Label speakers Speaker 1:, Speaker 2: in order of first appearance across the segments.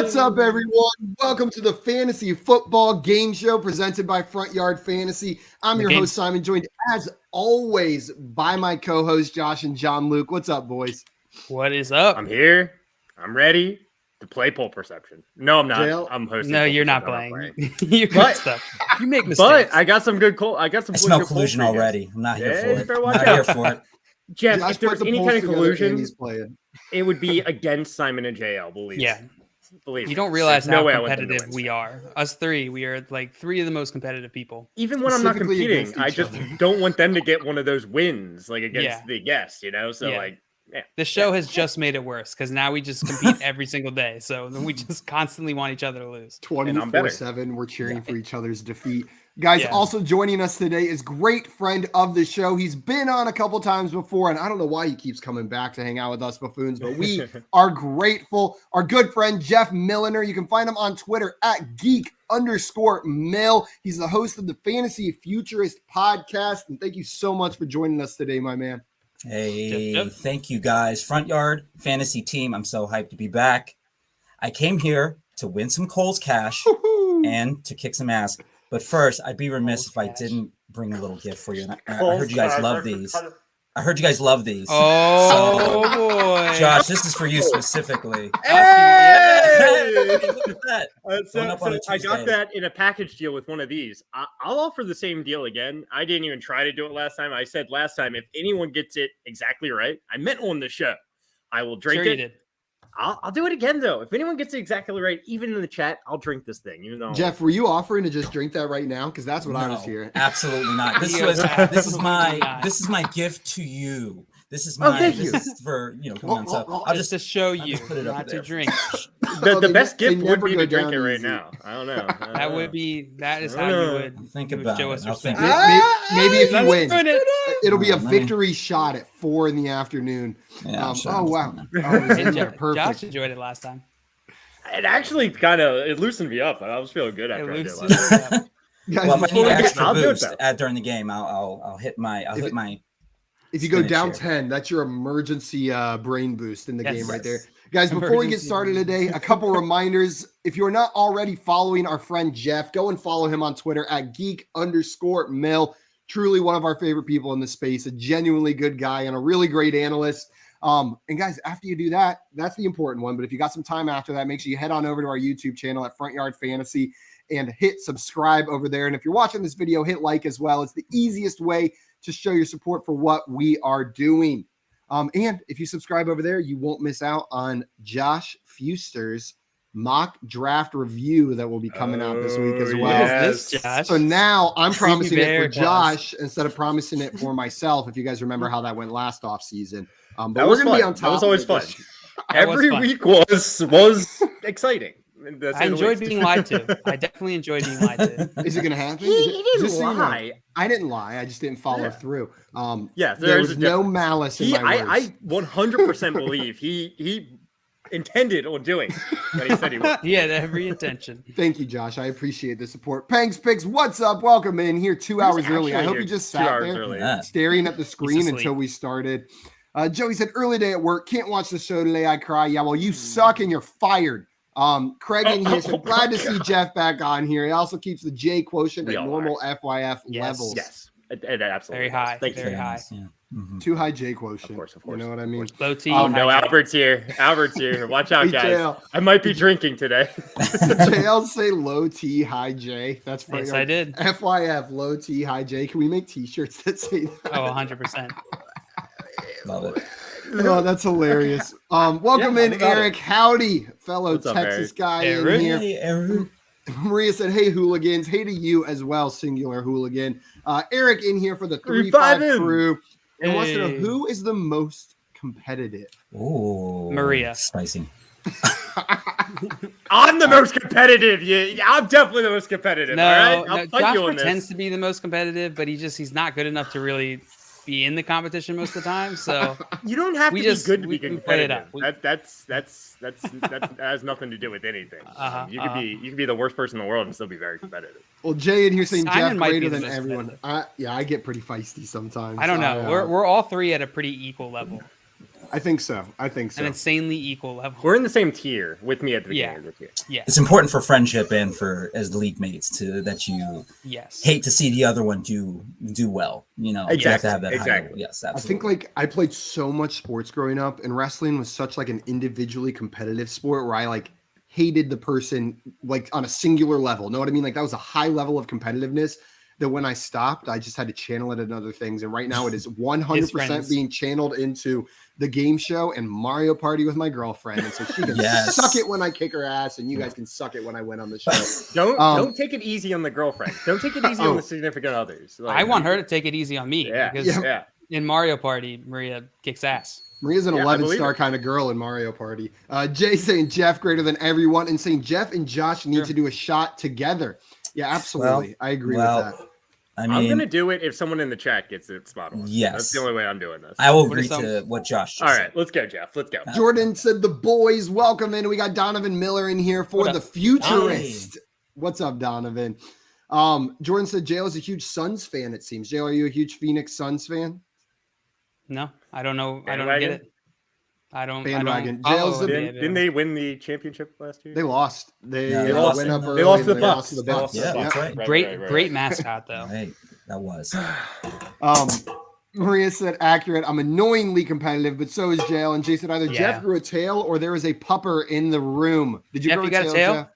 Speaker 1: What's up, everyone? Welcome to the Fantasy Football Game Show presented by Front Yard Fantasy. I'm your host, Simon, joined as always by my co-hosts, Josh and John Luke. What's up, boys?
Speaker 2: What is up?
Speaker 3: I'm here. I'm ready to play Pole Perception. No, I'm not.
Speaker 1: Jail?
Speaker 3: I'm hosting.
Speaker 2: No, you're not playing. You make mistakes.
Speaker 3: But I got some good I
Speaker 4: smell collusion already. I'm not here for it.
Speaker 3: I'm
Speaker 4: not here for it.
Speaker 3: Jeff,
Speaker 1: Josh,
Speaker 3: if there was any kind of collusion,
Speaker 1: playing.
Speaker 3: it would be against Simon and JL, believe me.
Speaker 2: Yeah.
Speaker 3: Believe
Speaker 2: you don't realize
Speaker 3: how
Speaker 2: competitive we are. Us three, we are like three of the most competitive people.
Speaker 3: Even when I'm not competing, I just don't want them to get one of those wins, like against the guest, you know? So
Speaker 2: the show has just made it worse because now we just compete every single day. So then we just constantly want each other to lose.
Speaker 1: 24/7, we're cheering for each other's defeat. Guys, also joining us today is great friend of the show. He's been on a couple times before, and I don't know why he keeps coming back to hang out with us buffoons, but we are grateful. Our good friend, Jeff Milliner. You can find him on Twitter at geek_mill. He's the host of the Fantasy Futurist podcast, and thank you so much for joining us today, my man.
Speaker 4: Hey, thank you guys. Front Yard Fantasy team, I'm so hyped to be back. I came here to win some Coles cash and to kick some ass. But first, I'd be remiss if I didn't bring a little gift for you. I heard you guys love these.
Speaker 2: Oh, boy.
Speaker 4: Josh, this is for you specifically.
Speaker 3: Hey!
Speaker 4: Look at that.
Speaker 3: I got that in a package deal with one of these. I'll offer the same deal again. I didn't even try to do it last time. I said last time, if anyone gets it exactly right, I meant on the show, I will drink it.
Speaker 2: You did.
Speaker 3: I'll do it again, though. If anyone gets it exactly right, even in the chat, I'll drink this thing. Even though
Speaker 1: Jeff, were you offering to just drink that right now? Because that's what I was hearing.
Speaker 4: Absolutely not. This is my gift to you. This is my this is for come on. So
Speaker 2: I'll just to show you not to drink.
Speaker 3: The best gift would be to drink it right now. I don't know.
Speaker 2: That is how you would
Speaker 4: think about
Speaker 2: show us
Speaker 4: respect.
Speaker 1: Maybe if you win, it'll be a victory shot at 4 p.m.
Speaker 4: Yeah,
Speaker 1: oh wow!
Speaker 2: Perfect. Josh enjoyed it last time.
Speaker 3: It actually it loosened me up. I was feeling good after I did it last time.
Speaker 4: Well, if I need extra boost during the game, I'll hit my.
Speaker 1: If you go down 10, that's your emergency brain boost in the game right there. Guys, before we get started today, a couple reminders. If you're not already following our friend Jeff, go and follow him on Twitter at geek_mill. Truly one of our favorite people in the space, a genuinely good guy and a really great analyst. And guys, after you do that, that's the important one. But if you got some time after that, make sure you head on over to our YouTube channel at Front Yard Fantasy and hit subscribe over there. And if you're watching this video, hit like as well. It's the easiest way to show your support for what we are doing. And if you subscribe over there, you won't miss out on Josh Fuster's mock draft review that will be coming out this week as well.
Speaker 2: Yes. Josh?
Speaker 1: So now I'm promising it for Josh instead of promising it for myself. If you guys remember how that went last off season, but
Speaker 3: that
Speaker 1: we're going to be on top.
Speaker 3: That was always fun. Every week was exciting.
Speaker 2: I enjoyed being lied to. I definitely enjoyed being lied to.
Speaker 1: Is it going to happen?
Speaker 3: He didn't lie.
Speaker 1: I didn't lie. I just didn't follow through.
Speaker 3: There
Speaker 1: was no malice in my words.
Speaker 3: I 100% believe he intended on doing what he said he would.
Speaker 2: He had every intention.
Speaker 1: Thank you, Josh. I appreciate the support. Pangs Picks, what's up? Welcome in here 2 hours early. I hope you just sat there staring at the screen until we started. Joey said, early day at work. Can't watch the show today. I cry. Yeah, well, you suck and you're fired. Craig in here said, glad to see Jeff back on here. He also keeps the J quotient at normal FYF levels.
Speaker 3: Yes, it absolutely.
Speaker 2: Very high. Very high.
Speaker 4: Yeah. Mm-hmm.
Speaker 1: Too high J quotient.
Speaker 3: Of course.
Speaker 1: You know what I mean?
Speaker 2: Low T.
Speaker 3: Oh, no, Albert's here. Watch out, guys. I might be drinking today.
Speaker 1: JL say low T, high J. That's funny.
Speaker 2: Yes, I did.
Speaker 1: FYF, low T, high J. Can we make t-shirts that say that?
Speaker 2: Oh, 100%.
Speaker 4: Love it.
Speaker 1: Oh, that's hilarious. Welcome in, Eric. Howdy, fellow Texas guy in here.
Speaker 4: Hey, Eric.
Speaker 1: Maria said, hey, hooligans. Hey to you as well, singular hooligan. Eric in here for the 3-5 crew. And wants to know, who is the most competitive?
Speaker 4: Oh,
Speaker 2: Maria.
Speaker 4: Spicy.
Speaker 3: I'm the most competitive. I'm definitely the most competitive.
Speaker 2: No,
Speaker 3: all right?
Speaker 2: Josh pretends to be the most competitive, but he's not good enough to really be in the competition most of the time. So
Speaker 3: you don't have to be good to be competitive. That has nothing to do with anything. You could be the worst person in the world and still be very competitive.
Speaker 1: Well, Jay in here saying
Speaker 2: Simon
Speaker 1: Jeff greater than everyone. I get pretty feisty sometimes.
Speaker 2: I don't know. We're all three at a pretty equal level.
Speaker 1: I think so.
Speaker 2: An insanely equal level.
Speaker 3: We're in the same tier with me at the beginning of the tier.
Speaker 2: Yeah.
Speaker 4: It's important for friendship and for as league mates that you hate to see the other one do well. You know, you have to have that high level. Yes, absolutely.
Speaker 1: I think like I played so much sports growing up, and wrestling was such like an individually competitive sport where I like hated the person like on a singular level. Know what I mean? Like that was a high level of competitiveness that when I stopped, I just had to channel it in other things. And right now it is 100% being channeled into the game show and Mario Party with my girlfriend. And so she can suck it when I kick her ass, and you guys can suck it when I win on the show.
Speaker 3: Don't take it easy on the girlfriend. Don't take it easy on the significant others.
Speaker 2: Like, I want her to take it easy on me. Because in Mario Party, Maria kicks ass.
Speaker 1: Maria's an 11-star kind of girl in Mario Party. Jay saying Jeff greater than everyone, and saying Jeff and Josh need to do a shot together. Yeah, absolutely. I agree with that.
Speaker 4: I mean,
Speaker 3: I'm going to do it if someone in the chat gets it spot on.
Speaker 4: Yes.
Speaker 3: That's the only way I'm doing this.
Speaker 4: I will agree to what Josh just said.
Speaker 3: Let's go, Jeff. Let's go.
Speaker 1: Jordan said the boys, welcome in. We got Donovan Miller in here for the futurist. What's up, Donovan? Jordan said JL is a huge Suns fan, it seems. JL, are you a huge Phoenix Suns fan?
Speaker 2: No, I don't know. I don't get it. I don't.
Speaker 1: Bandwagon.
Speaker 3: Didn't they win the championship last year?
Speaker 1: They lost. They
Speaker 3: lost to the Bucks.
Speaker 1: Yeah,
Speaker 4: that's right.
Speaker 2: Great mascot though.
Speaker 4: Right, that was.
Speaker 1: Maria said accurate. I'm annoyingly competitive, but so is JL. And Jay said either Jeff grew a tail or there is a pupper in the room. Did you grow a tail, Jeff?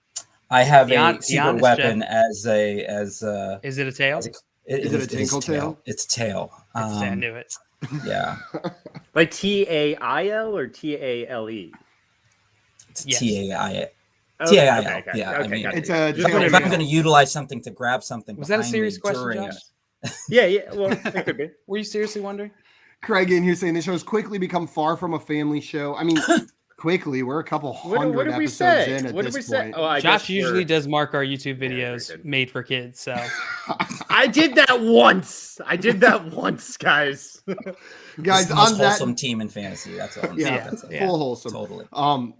Speaker 4: I have a secret weapon as Is
Speaker 2: it a tail?
Speaker 1: Is it a tinkle tail?
Speaker 4: It's tail.
Speaker 2: I knew it.
Speaker 4: Yeah.
Speaker 3: Like TAIL or TALE?
Speaker 4: It's TAIL.
Speaker 3: TAIL.
Speaker 4: Yeah. I mean,
Speaker 1: it's a
Speaker 4: if I'm going to utilize something to grab something.
Speaker 2: Was that a serious question, Josh?
Speaker 3: Yeah. Well, it could be.
Speaker 2: Were you seriously wondering?
Speaker 1: Craig in here saying the show's quickly become far from a family show. I mean, quickly, we're a couple hundred episodes in at this point.
Speaker 2: Josh usually does mark our YouTube videos made for kids, so
Speaker 3: I did that once, guys.
Speaker 1: Guys,
Speaker 4: the most wholesome team in fantasy. That's all.
Speaker 1: Full wholesome.
Speaker 4: Totally.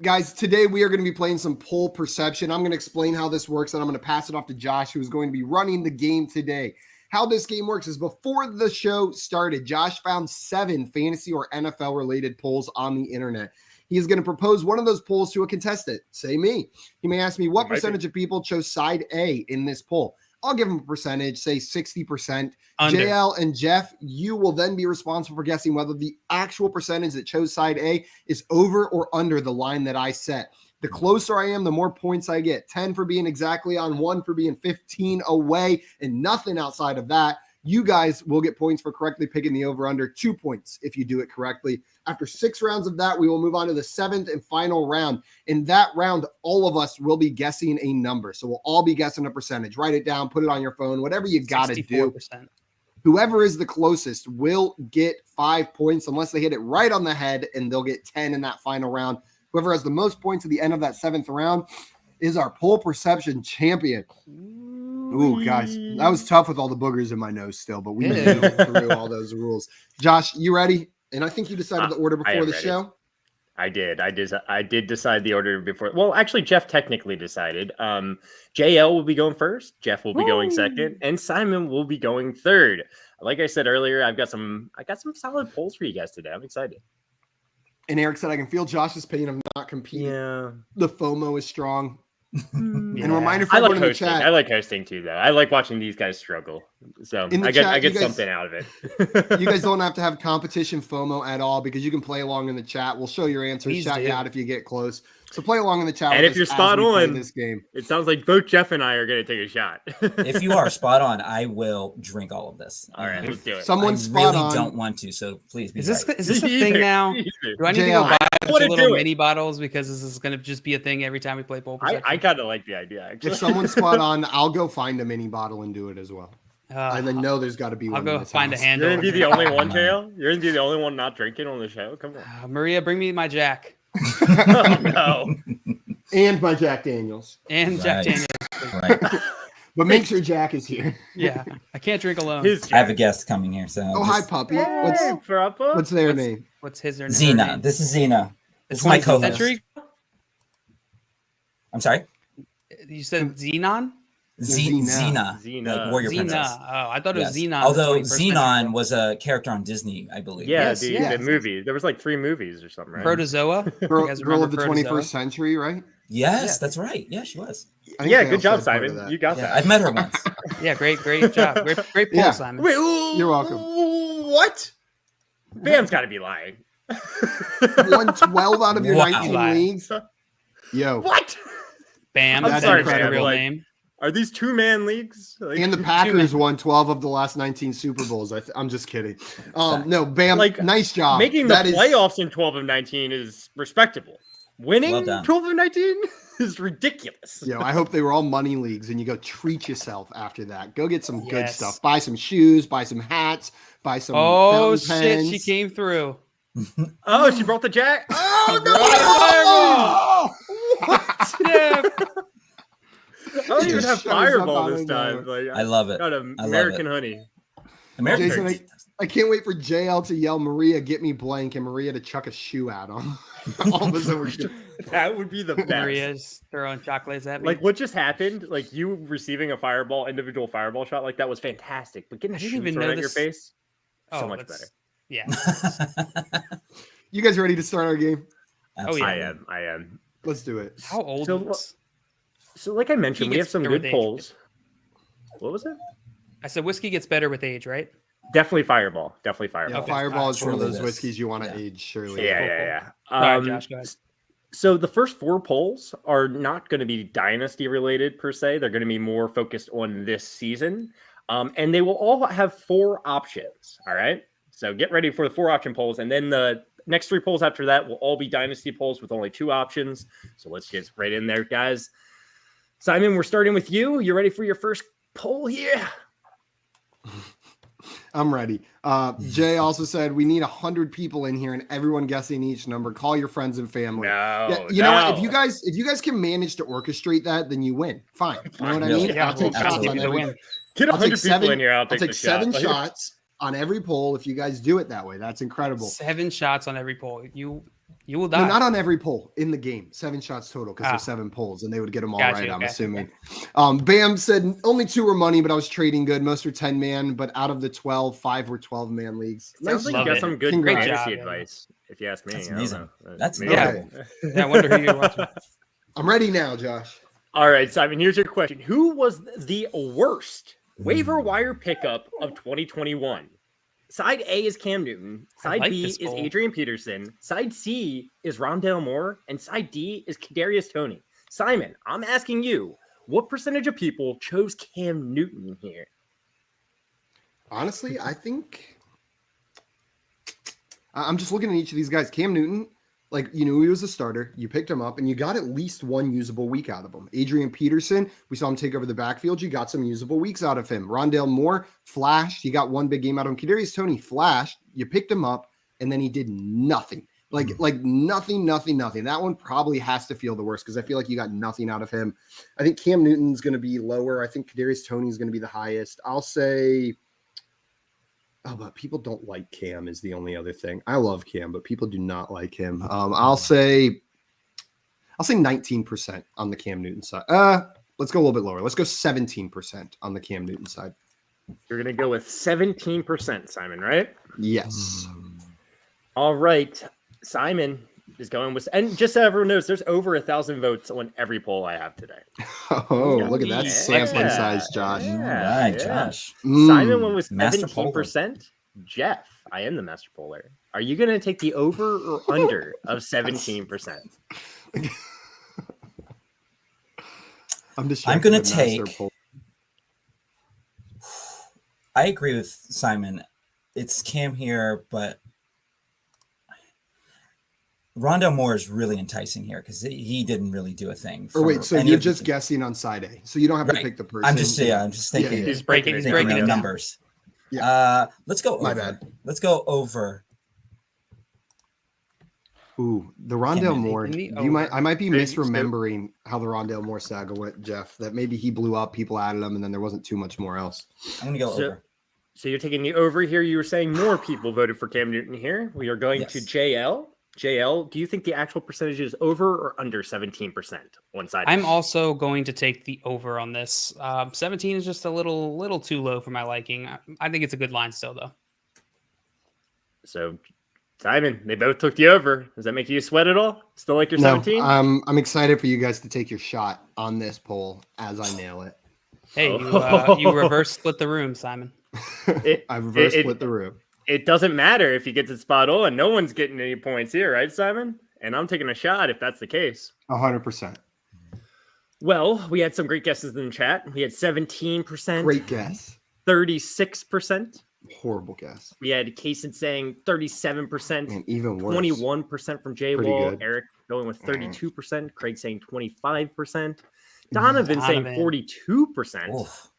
Speaker 1: Guys, today we are going to be playing some poll perception. I'm going to explain how this works, and I'm going to pass it off to Josh, who is going to be running the game today. How this game works is before the show started, Josh found 7 fantasy or NFL related polls on the internet. He is going to propose one of those polls to a contestant, say me. He may ask me what percentage of people chose side A in this poll. I'll give him a percentage, say 60%. JL and Jeff, you will then be responsible for guessing whether the actual percentage that chose side A is over or under the line that I set. The closer I am, the more points I get. 10 for being exactly on, 1 for being 15 away, and nothing outside of that. You guys will get points for correctly picking the over-under, 2 points if you do it correctly. After 6 rounds of that, we will move on to the 7th and final round. In that round, all of us will be guessing a number. So we'll all be guessing a percentage. Write it down, put it on your phone, whatever you got to do. Whoever is the closest will get 5 points unless they hit it right on the head, and they'll get 10 in that final round. Whoever has the most points at the end of that 7th round is our poll perception champion. Ooh, guys, that was tough with all the boogers in my nose still, but we moved through all those rules. Josh, you ready? And I think you decided the order before the show.
Speaker 3: I did. I did decide the order before. Well, actually, Jeff technically decided. JL will be going first. Jeff will be going second, and Simon will be going third. Like I said earlier, I got some solid polls for you guys today. I'm excited.
Speaker 1: And Eric said, I can feel Josh's pain of not competing.
Speaker 3: Yeah.
Speaker 1: The FOMO is strong. And a reminder for everyone in the chat.
Speaker 3: I like hosting too, though. I like watching these guys struggle. So I get something out of it.
Speaker 1: You guys don't have to have competition FOMO at all because you can play along in the chat. We'll show your answers, shout you out if you get close. So play along in the chat.
Speaker 3: And if you're spot on
Speaker 1: this game,
Speaker 3: it sounds like both Jeff and I are going to take a shot.
Speaker 4: If you are spot on, I will drink all of this.
Speaker 3: All right, let's do it.
Speaker 1: Someone's
Speaker 4: spot
Speaker 1: on.
Speaker 4: I really don't want to, so please be
Speaker 2: Is this a thing now? Do I need to go buy a bunch of little mini bottles because this is going to just be a thing every time we play poll perception?
Speaker 3: I kind of like the idea, actually.
Speaker 1: If someone's spot on, I'll go find a mini bottle and do it as well. And then there's got to be one.
Speaker 2: I'll go find a handle.
Speaker 3: You're going to be the only one, Tail? You're going to be the only one not drinking on the show? Come on.
Speaker 2: Maria, bring me my Jack.
Speaker 3: Oh, no.
Speaker 1: And my Jack Daniels.
Speaker 2: And Jack Daniels.
Speaker 4: Right.
Speaker 1: But make sure Jack is here.
Speaker 2: Yeah, I can't drink alone.
Speaker 4: I have a guest coming here. So
Speaker 1: hi, puppy. What's their name?
Speaker 2: What's his or her
Speaker 4: Xena.
Speaker 2: name?
Speaker 4: This is Xena. This is my co-host.
Speaker 2: Century?
Speaker 4: I'm sorry?
Speaker 2: You said Xenon?
Speaker 4: Xena, like Warrior Princess.
Speaker 2: Oh, I thought it was Xenon.
Speaker 4: Although Xenon was a character on Disney, I believe.
Speaker 3: Yeah, the movie. There was like 3 movies or something, right?
Speaker 2: Protozoa.
Speaker 1: Girl of the 21st century, right?
Speaker 4: Yes, that's right. Yeah, she was.
Speaker 3: Yeah, good job, Simon. You got that.
Speaker 4: I've met her once.
Speaker 2: Yeah, great job. Great pull, Simon.
Speaker 3: Wait,
Speaker 1: you're welcome.
Speaker 3: What? Bam's got to be lying.
Speaker 1: 112 out of your 19 leagues. Yo,
Speaker 3: what?
Speaker 2: Bam.
Speaker 3: I'm sorry,
Speaker 2: Bam.
Speaker 3: man.
Speaker 2: Real
Speaker 3: Like,
Speaker 2: name.
Speaker 3: Are these 2-man leagues? Like,
Speaker 1: and the Packers won 12 of the last 19 Super Bowls. I'm just kidding. No, Bam.
Speaker 3: Like,
Speaker 1: nice job.
Speaker 3: Making the playoffs in 12 of 19 is respectable. Winning 12 of 19 is ridiculous.
Speaker 1: Yo, I hope they were all money leagues, and you go treat yourself after that. Go get some good stuff. Buy some shoes. Buy some hats. Buy some.
Speaker 2: Oh shit!
Speaker 1: pens.
Speaker 2: She came through.
Speaker 3: Oh, she brought the jack. Oh no! What?
Speaker 2: Yeah.
Speaker 3: I don't even have Fireball this time. Like,
Speaker 4: I love it.
Speaker 3: Got American honey.
Speaker 4: American
Speaker 1: Jason,
Speaker 4: honey.
Speaker 1: I can't wait for JL to yell, "Maria, get me blank," and Maria to chuck a shoe at him. All of a sudden,
Speaker 3: that would be the best.
Speaker 2: Maria's throwing chocolates at me.
Speaker 3: Like what just happened? Like you receiving a individual fireball shot, like that was fantastic. But getting a shoe thrown at your face, so much better.
Speaker 2: Yeah.
Speaker 1: You guys ready to start our game?
Speaker 2: Absolutely. Oh yeah,
Speaker 3: I am.
Speaker 1: Let's do it.
Speaker 2: How old?
Speaker 3: So like I mentioned, we have some good polls. What was it?
Speaker 2: I said whiskey gets better with age, right?
Speaker 3: Definitely Fireball. Definitely Fireball.
Speaker 1: Yeah, Fireball is one of those whiskeys you want to age, surely.
Speaker 3: Yeah.
Speaker 2: All right, Josh, go ahead.
Speaker 3: So the first 4 polls are not going to be Dynasty related per se. They're going to be more focused on this season. And they will all have 4 options. All right. So get ready for the 4 option polls. And then the next 3 polls after that will all be Dynasty polls with only 2 options. So let's get right in there, guys. Simon, we're starting with you. You ready for your first poll here?
Speaker 1: I'm ready. Jay also said we need 100 people in here and everyone guessing each number. Call your friends and family. You know what? If you guys can manage to orchestrate that, then you win. Fine. You know what I mean?
Speaker 2: Yeah,
Speaker 1: I'll take shots on every.
Speaker 3: Get 100 people in here. I'll take
Speaker 1: 7 shots on every poll if you guys do it that way. That's incredible.
Speaker 2: 7 shots on every poll. You will die.
Speaker 1: No, not on every poll in the game. 7 shots total because there's 7 polls and they would get them all right. I'm assuming. Bam said only 2 were money, but I was trading good. Most were 10-man, but out of the 12, 5 were 12-man leagues.
Speaker 3: Sounds like you got some good fantasy advice, if you ask me.
Speaker 4: That's amazing. That's
Speaker 2: yeah. I wonder who you're watching.
Speaker 1: I'm ready now, Josh.
Speaker 3: All right, Simon. Here's your question: who was the worst waiver wire pickup of 2021? Side A is Cam Newton. Side B is Adrian Peterson. Side C is Rondale Moore. And side D is Kadarius Toney. Simon, I'm asking you, what percentage of people chose Cam Newton here?
Speaker 1: Honestly, I think I'm just looking at each of these guys. Cam Newton, like, you knew he was a starter. You picked him up, and you got at least 1 usable week out of him. Adrian Peterson, we saw him take over the backfield. You got some usable weeks out of him. Rondale Moore flashed. You got 1 big game out of him. Kadarius Toney flashed. You picked him up, and then he did nothing. Like nothing. That one probably has to feel the worst because I feel like you got nothing out of him. I think Cam Newton's going to be lower. I think Kadarius Toney is going to be the highest. I'll say... Oh, but people don't like Cam is the only other thing. I love Cam, but people do not like him. I'll say 19% on the Cam Newton side. Let's go a little bit lower. Let's go 17% on the Cam Newton side.
Speaker 3: You're going to go with 17%, Simon, right?
Speaker 1: Yes.
Speaker 3: All right. Simon is going with, and just so everyone knows, there's over 1,000 votes on every poll I have today.
Speaker 1: Oh, look at that sampling size, Josh.
Speaker 3: Yeah,
Speaker 4: right, Josh.
Speaker 3: Simon went with
Speaker 4: Master
Speaker 3: 17%. Jeff, I am the master poller. Are you going to take the over or under of 17%?
Speaker 1: I'm
Speaker 4: going to take. I agree with Simon. It's Cam here, but Rondale Moore is really enticing here because he didn't really do a thing.
Speaker 1: Or wait, so you're just guessing on side A, so you don't have to pick the person.
Speaker 4: I'm just thinking.
Speaker 2: Yeah. He's breaking
Speaker 4: the numbers. Yeah. Let's go.
Speaker 1: My
Speaker 4: over.
Speaker 1: bad.
Speaker 4: Let's go over.
Speaker 1: Ooh, the Rondale Moore. I might be misremembering how the Rondale Moore saga went, Jeff. That maybe he blew up, people added him, and then there wasn't too much more else.
Speaker 4: I'm gonna go over.
Speaker 3: So you're taking the over here. You were saying more people voted for Cam Newton here. We are going to JL. JL, do you think the actual percentage is over or under 17% one side?
Speaker 2: I'm also going to take the over on this. 17 is just a little too low for my liking. I think it's a good line still, though.
Speaker 3: So, Simon, they both took the over. Does that make you sweat at all? Still like your 17?
Speaker 1: I'm excited for you guys to take your shot on this poll as I nail it.
Speaker 2: Hey, you reverse split the room, Simon.
Speaker 1: I reverse split the room.
Speaker 3: It doesn't matter if you get the spot on. No one's getting any points here, right, Simon? And I'm taking a shot if that's the case.
Speaker 1: 100%.
Speaker 3: Well, we had some great guesses in the chat. We had 17%.
Speaker 1: Great guess.
Speaker 3: 36%.
Speaker 1: Horrible guess.
Speaker 3: We had Kaysen saying 37%.
Speaker 1: And even worse.
Speaker 3: 21% from J Wall. Eric going with 32%. Craig saying 25%. Donovan saying 42%. Oof.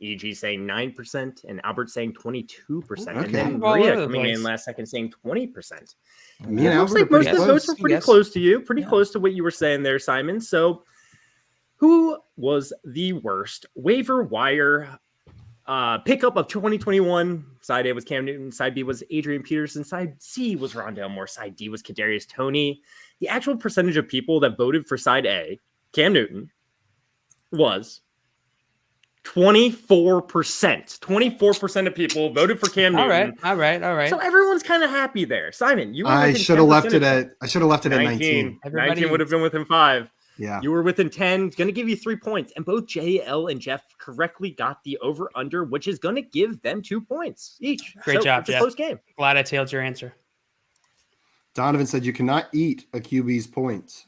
Speaker 3: EG saying 9%, and Albert saying 22%.
Speaker 1: Okay.
Speaker 3: And then Maria coming in last second saying 20%.
Speaker 1: Me and
Speaker 3: looks like most of the votes were pretty close to you, close to what you were saying there, Simon. So who was the worst waiver wire pickup of 2021? Side A was Cam Newton, side B was Adrian Peterson, side C was Rondale Moore, side D was Kadarius Toney. The actual percentage of people that voted for side A, Cam Newton, was 24%. 24% of people voted for Cam Newton.
Speaker 2: All right.
Speaker 3: So everyone's kind of happy there. Simon, you were
Speaker 1: I should have left it at 19.
Speaker 3: 19 would have been within 5.
Speaker 1: Yeah.
Speaker 3: You were within 10. Going to give you 3 points. And both JL and Jeff correctly got the over under, which is going to give them 2 points each.
Speaker 2: Great job, Jeff.
Speaker 3: Close game.
Speaker 2: Glad I tailed your answer.
Speaker 1: Donovan said you cannot eat a QB's points.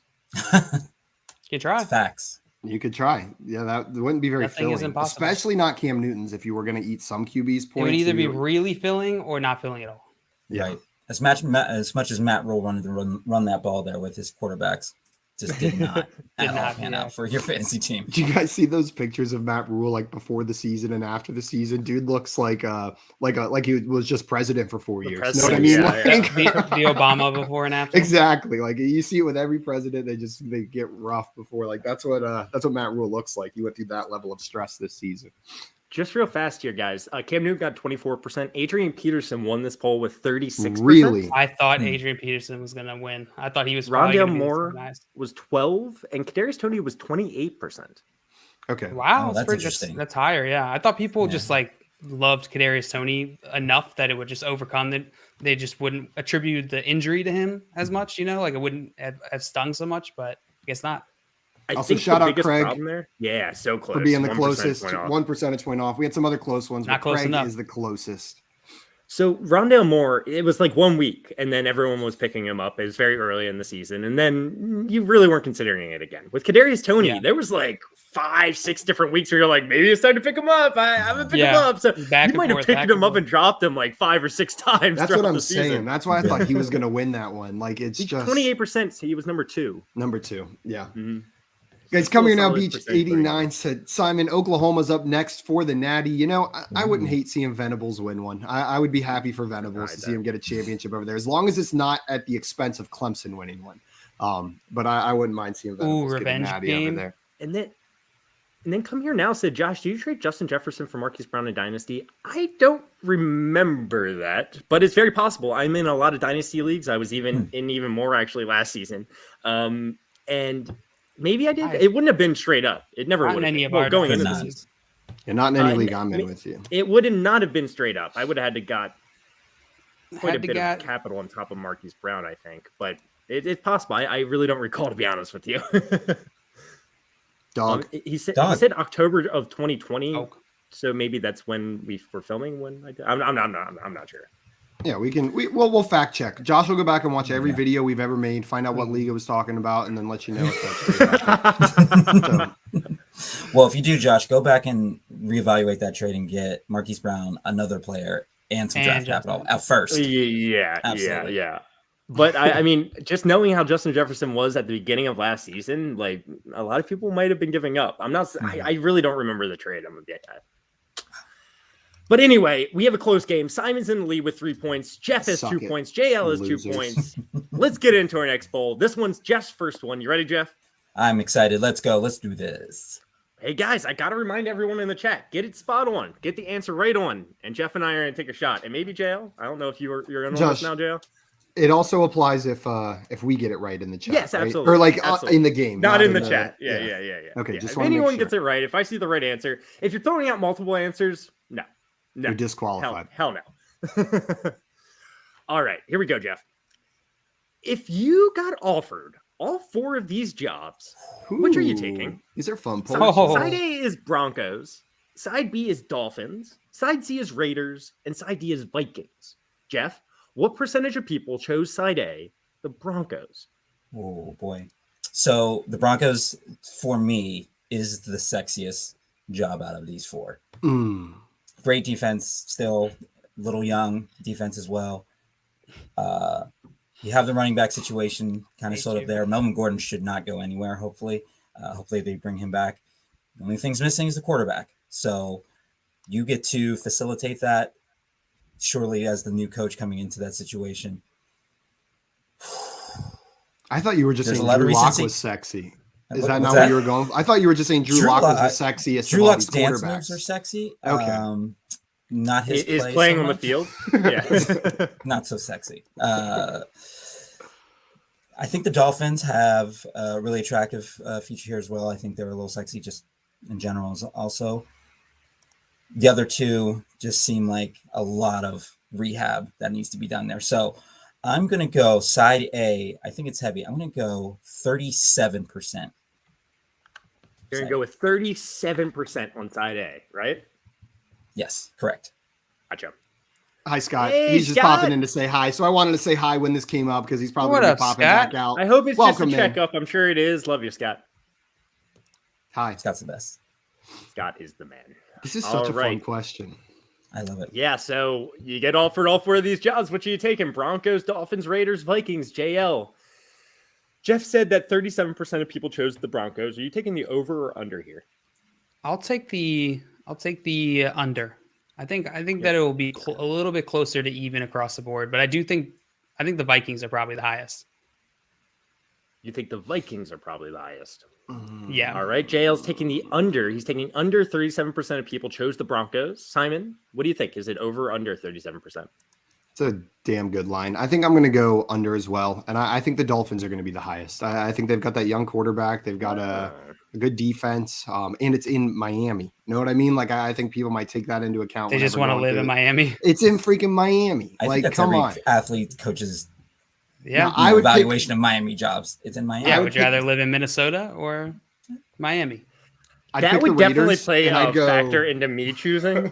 Speaker 2: You try.
Speaker 4: It's facts.
Speaker 1: You could try. Yeah, that wouldn't be very filling. Especially not Cam Newton's if you were going to eat some QB's points.
Speaker 2: It would either be really filling or not filling at all.
Speaker 1: Yeah.
Speaker 4: Right. As much as Matt Rule wanted to run that ball there with his quarterbacks, just did not pan out for your fantasy team.
Speaker 1: Did you guys see those pictures of Matt Rule like before the season and after the season? Dude looks like he was just president for 4 years. You know what I mean?
Speaker 2: The Obama before and after.
Speaker 1: Exactly. Like you see it with every president, they get rough before. Like that's what Matt Rule looks like. He went through that level of stress this season.
Speaker 3: Just real fast here, guys. Cam Newton got 24%. Adrian Peterson won this poll with 36%.
Speaker 1: Really?
Speaker 2: I thought Adrian Peterson was going to win. I thought he was
Speaker 3: Rondale Moore was 12%, and Kadarius Toney was 28%.
Speaker 1: Okay.
Speaker 2: Wow.
Speaker 4: That's interesting.
Speaker 2: That's higher, yeah. I thought people just loved Kadarius Toney enough that it would just overcome that. They just wouldn't attribute the injury to him as much, like it wouldn't have stung so much, but I guess not.
Speaker 3: I
Speaker 1: also,
Speaker 3: think
Speaker 1: shout
Speaker 3: the
Speaker 1: out
Speaker 3: biggest
Speaker 1: Craig.
Speaker 3: problem there, so close.
Speaker 1: For being the closest, 1 percentage point off. We had some other close ones,
Speaker 2: Not
Speaker 1: but
Speaker 2: close
Speaker 1: Craig
Speaker 2: enough.
Speaker 1: is the closest.
Speaker 3: So Rondale Moore, it was like 1 week, and then everyone was picking him up. It was very early in the season, and then you really weren't considering it again. With Kadarius Toney, there was like 5-6 different weeks where you're like, maybe it's time to pick him up. I haven't picked him up. So you might have picked him up and dropped him like 5 or 6 times.
Speaker 1: That's what I'm saying. That's why I thought he was going to win that one. Like it's just
Speaker 3: 28%. So he was number 2.
Speaker 1: Number 2. Yeah.
Speaker 3: Mm-hmm.
Speaker 1: Guys, come here now. Beach 89 said, Simon, Oklahoma's up next for the Natty. I wouldn't hate seeing Venables win one. I would be happy for Venables to see him get a championship over there, as long as it's not at the expense of Clemson winning one. But I wouldn't mind seeing Venables get a Natty over there.
Speaker 3: And then come here now, said, Josh, do you trade Justin Jefferson for Marquise Brown in Dynasty? I don't remember that, but it's very possible. I'm in a lot of Dynasty leagues. I was in even more actually last season. And maybe I did. It wouldn't have been straight up. It never would have been. Going into the season.
Speaker 1: Yeah, not in any league I'm in with you.
Speaker 3: It would not have been straight up. I would have had to got quite a bit of capital on top of Marquise Brown, I think. But it's possible. I really don't recall, to be honest with you.
Speaker 1: Dog.
Speaker 3: He said October of 2020. Oh. So maybe that's when we were filming. I'm not sure.
Speaker 1: Yeah, we'll fact check. Josh will go back and watch every video we've ever made, find out what league it was talking about, and then let you know if that's
Speaker 4: Well, if you do, Josh, go back and reevaluate that trade and get Marquise Brown, another player, and some draft capital at first.
Speaker 3: Yeah. But I mean, just knowing how Justin Jefferson was at the beginning of last season, like a lot of people might have been giving up. I really don't remember the trade. I'm gonna be But anyway, we have a close game. Simon's in the lead with 3 points. Jeff has 2 points. JL has 2 points. Let's get into our next poll. This one's Jeff's first one. You ready, Jeff?
Speaker 4: I'm excited. Let's go. Let's do this.
Speaker 3: Hey, guys, I got to remind everyone in the chat. Get it spot on. Get the answer right on. And Jeff and I are going to take a shot. And maybe JL. I don't know if you're going to this now, JL.
Speaker 1: It also applies if we get it right in the chat.
Speaker 3: Yes,
Speaker 1: right?
Speaker 3: absolutely.
Speaker 1: Or like
Speaker 3: Absolutely.
Speaker 1: in the game,
Speaker 3: not in the chat. Yeah.
Speaker 1: Okay,
Speaker 3: Yeah.
Speaker 1: just
Speaker 3: if
Speaker 1: want to
Speaker 3: anyone
Speaker 1: make sure.
Speaker 3: gets it right, if I see the right answer, if you're throwing out multiple answers, no,
Speaker 1: You're disqualified.
Speaker 3: Hell no. All right, here we go, Jeff. If you got offered all 4 of these jobs, which are you taking?
Speaker 1: These are fun
Speaker 3: Side,
Speaker 1: polls.
Speaker 3: side A is Broncos, side B is Dolphins, side C is Raiders, and side D is Vikings. Jeff, what percentage of people chose side A, the Broncos?
Speaker 4: Oh boy. So the Broncos, for me, is the sexiest job out of these 4. Great defense, still a little young defense as well. You have the running back situation kind of sort of there. Melvin Gordon should not go anywhere, hopefully. Hopefully they bring him back. The only thing's missing is the quarterback. So you get to facilitate that, surely, as the new coach coming into that situation.
Speaker 1: I thought you were just
Speaker 4: There's
Speaker 1: saying
Speaker 4: a lot of
Speaker 1: Drew Lock
Speaker 4: recency.
Speaker 1: was sexy. Is
Speaker 4: What-
Speaker 1: that
Speaker 4: what's
Speaker 1: not
Speaker 4: that?
Speaker 1: what you were going for? I thought you were just saying Drew Lock was the sexiest
Speaker 4: Drew
Speaker 1: of all
Speaker 4: Lock's
Speaker 1: these
Speaker 4: dance
Speaker 1: quarterbacks.
Speaker 4: moves are sexy.
Speaker 1: Okay.
Speaker 4: Not his
Speaker 3: Is
Speaker 4: play
Speaker 3: playing
Speaker 4: so
Speaker 3: on the
Speaker 4: much.
Speaker 3: field? Yeah.
Speaker 4: Not so sexy. I think the Dolphins have a really attractive feature here as well. I think they're a little sexy just in general also. The other 2 just seem like a lot of rehab that needs to be done there. So I'm going to go side A. I think it's heavy. I'm going to go 37%.
Speaker 3: You're going to go with 37% on side A, right?
Speaker 4: Yes, correct.
Speaker 3: Gotcha.
Speaker 1: Hi, Scott.
Speaker 3: Hey,
Speaker 1: He's just
Speaker 3: Scott.
Speaker 1: popping in to say hi. So I wanted to say hi when this came up because he's probably
Speaker 2: What
Speaker 1: going to
Speaker 2: up,
Speaker 1: be popping
Speaker 2: Scott?
Speaker 1: back out.
Speaker 3: I hope it's
Speaker 1: Welcome
Speaker 3: just a
Speaker 1: in.
Speaker 3: checkup. I'm sure it is. Love you, Scott.
Speaker 1: Hi.
Speaker 4: Scott's the best.
Speaker 3: Scott is the man.
Speaker 1: This is
Speaker 3: All
Speaker 1: such a fun
Speaker 3: right.
Speaker 1: question.
Speaker 4: I love it.
Speaker 3: Yeah, so you get offered all 4 of these jobs. What are you taking? Broncos, Dolphins, Raiders, Vikings, JL. Jeff said that 37% of people chose the Broncos. Are you taking the over or under here?
Speaker 2: I'll take the under. I think that it will be a little bit closer to even across the board, but I think the Vikings are probably the highest.
Speaker 3: You think the Vikings are probably the highest.
Speaker 2: Yeah.
Speaker 3: All right, JL's taking the under. He's taking under. 37% of people chose the Broncos. Simon, what do you think? Is it over or under 37%?
Speaker 1: It's a damn good line. I think I'm going to go under as well. And I think the Dolphins are going to be the highest. I think they've got that young quarterback. They've got a good defense. And it's in Miami. You know what I mean? Like, I think people might take that into account.
Speaker 2: They just want to live in Miami.
Speaker 1: It's in freaking Miami.
Speaker 4: I
Speaker 1: like,
Speaker 4: think that's
Speaker 1: come
Speaker 4: every
Speaker 1: on.
Speaker 4: athlete coach's
Speaker 2: Yeah.
Speaker 1: I would
Speaker 4: evaluation of Miami jobs. It's in Miami.
Speaker 2: Yeah. Would you rather live in Minnesota or Miami?
Speaker 1: I'd
Speaker 3: That
Speaker 1: pick
Speaker 3: would
Speaker 1: the
Speaker 3: definitely
Speaker 1: Raiders,
Speaker 3: play
Speaker 1: and
Speaker 3: a
Speaker 1: I'd go-
Speaker 3: factor into me choosing.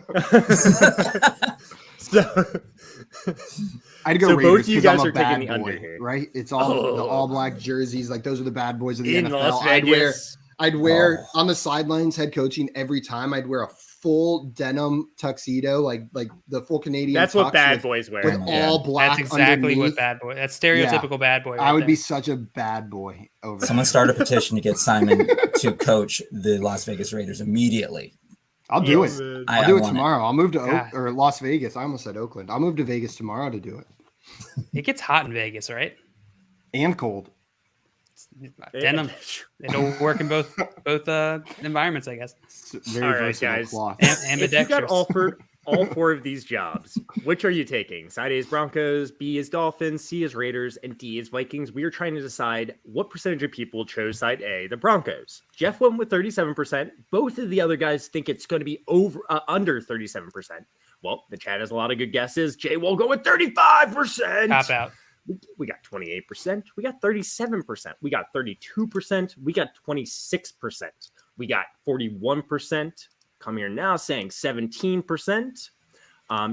Speaker 1: I'd go
Speaker 3: So
Speaker 1: Raiders
Speaker 3: both of you
Speaker 1: because
Speaker 3: guys
Speaker 1: I'm a
Speaker 3: are taking
Speaker 1: bad
Speaker 3: the under
Speaker 1: boy,
Speaker 3: here.
Speaker 1: right? It's all the
Speaker 3: Oh.
Speaker 1: all black jerseys. Like, those are the bad boys of the
Speaker 3: In
Speaker 1: NFL.
Speaker 3: Las Vegas.
Speaker 1: I'd wear on the sidelines, head coaching every time. I'd wear a full denim tuxedo, like the full Canadian.
Speaker 3: That's what
Speaker 1: tux
Speaker 3: bad
Speaker 1: with,
Speaker 3: boys wear.
Speaker 1: with all black.
Speaker 2: That's exactly
Speaker 1: underneath.
Speaker 2: what bad boy. That's stereotypical bad boy. Right
Speaker 1: I would
Speaker 2: there.
Speaker 1: be such a bad boy over.
Speaker 4: Someone start a petition to get Simon to coach the Las Vegas Raiders immediately.
Speaker 1: I'll do
Speaker 3: Yes.
Speaker 1: it.
Speaker 4: I
Speaker 1: I'll do it
Speaker 4: want
Speaker 1: tomorrow. I'll move to
Speaker 2: God.
Speaker 1: or Las Vegas. I almost said Oakland. I'll move to Vegas tomorrow to do it.
Speaker 2: It gets hot in Vegas, right?
Speaker 1: And cold.
Speaker 2: Denim. It'll work in both environments, I guess.
Speaker 1: It's very
Speaker 3: All right,
Speaker 1: versatile
Speaker 3: guys.
Speaker 1: cloth.
Speaker 3: If you got
Speaker 2: Ambidextrous.
Speaker 3: offered all 4 of these jobs, which are you taking? Side A is Broncos, B is Dolphins, C is Raiders, and D is Vikings. We are trying to decide what percentage of people chose side A, the Broncos. Jeff went with 37%. Both of the other guys think it's going to be under 37%. Well, the chat has a lot of good guesses. Jay will go with 35%.
Speaker 2: Cop out.
Speaker 3: We got 28%. We got 37%. We got 32%. We got 26%. We got 41%. Come here now saying 17%.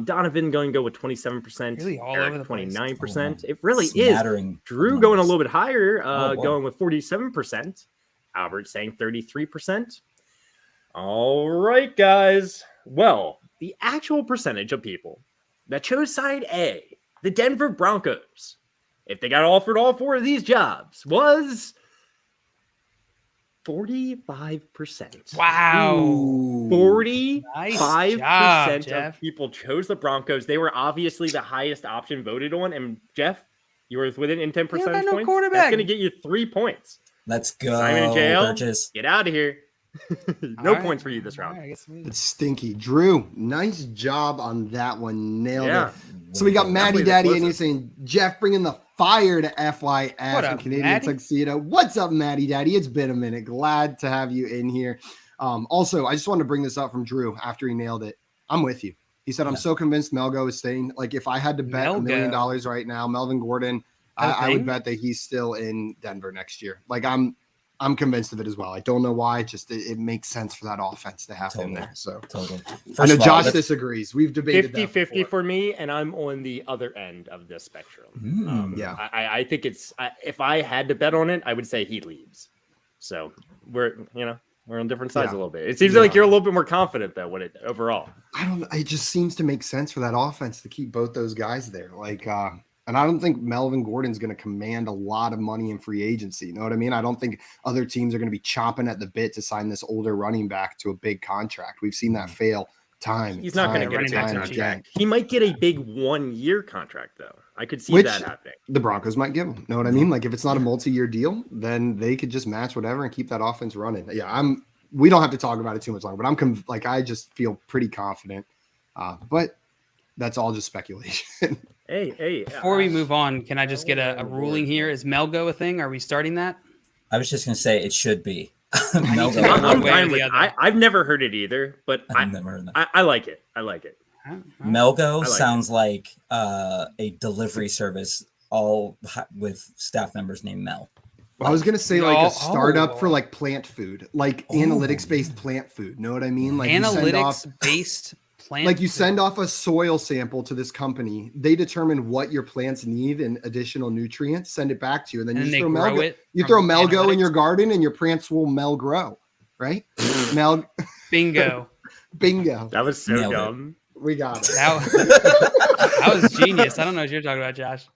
Speaker 3: Donovan going to go with 27%.
Speaker 2: Really all
Speaker 3: Eric,
Speaker 2: over the place.
Speaker 3: 29%. It really
Speaker 4: Smattering
Speaker 3: is. Drew
Speaker 4: numbers.
Speaker 3: going a little bit higher,
Speaker 4: wow.
Speaker 3: going with 47%. Albert saying 33%. All right, guys. Well, the actual percentage of people that chose side A, the Denver Broncos, if they got offered all 4 of these jobs, was 45%.
Speaker 2: Wow.
Speaker 3: 45%
Speaker 2: Nice job,
Speaker 3: of
Speaker 2: Jeff.
Speaker 3: people chose the Broncos. They were obviously the highest option voted on. And Jeff, you were within in 10
Speaker 2: got
Speaker 3: percentage
Speaker 2: no
Speaker 3: points.
Speaker 2: quarterback.
Speaker 3: That's going to get you 3 points.
Speaker 4: Let's go,
Speaker 3: Simon and JL,
Speaker 4: Burgess.
Speaker 3: get out of here. No
Speaker 2: All right.
Speaker 3: points for you this
Speaker 2: All
Speaker 3: round.
Speaker 2: right, I guess we-
Speaker 1: It's stinky. Drew, nice job on that one. Nailed
Speaker 3: Yeah.
Speaker 1: it. So we got Maddie Daddy, and you're
Speaker 3: closest.
Speaker 1: saying Jeff bringing the fire to FYF and Canadian
Speaker 2: Maddie?
Speaker 1: Tuxedo. What's up, Maddie Daddy? It's been a minute. Glad to have you in here. Also, I just wanted to bring this up from Drew after he nailed it. I'm with you. He said, I'm so convinced Melgo is staying. Like, if I had to bet $1 million right now, Melvin Gordon, I would bet that he's still in Denver next year. Like, I'm convinced of it as well. I don't know why. Just it makes sense for that offense to have him there. So I know Josh disagrees. We've debated
Speaker 3: 50-50 for me, and I'm on the other end of this spectrum. I think it's if I had to bet on it, I would say he leaves. So we're on different sides a little bit. It seems like you're a little bit more confident though. What it overall?
Speaker 1: I don't. It just seems to make sense for that offense to keep both those guys there. Like, and I don't think Melvin Gordon's going to command a lot of money in free agency. You know what I mean? I don't think other teams are going to be chomping at the bit to sign this older running back to a big contract. We've seen that fail time.
Speaker 3: He's not going to get a big contract. He might get a big 1-year contract though. I could see that happening.
Speaker 1: The Broncos might give him. Know what I mean? Like, if it's not a multi-year deal, then they could just match whatever and keep that offense running. Yeah, we don't have to talk about it too much longer, but I just feel pretty confident. But that's all just speculation.
Speaker 3: Hey.
Speaker 2: Before we move on, can I just get a ruling here? Is Melgo a thing? Are we starting that?
Speaker 4: I was just going to say it should be.
Speaker 3: Melgo. I'm fine with it. I've never heard it either, but I've never heard that. I like it.
Speaker 4: Melgo sounds like a delivery service, all with staff members named Mel.
Speaker 1: I was gonna say like a startup for like plant food, like analytics-based plant food. Know what I mean? Like
Speaker 2: analytics-based plant.
Speaker 1: Like you send off a soil sample to this company, they determine what your plants need and additional nutrients, send it back to you, and then you throw Melgo. You throw Melgo in your garden, and your plants will grow, right?
Speaker 2: Bingo.
Speaker 3: That was so dumb.
Speaker 1: We got it.
Speaker 2: That was genius. I don't know what you're talking about, Josh.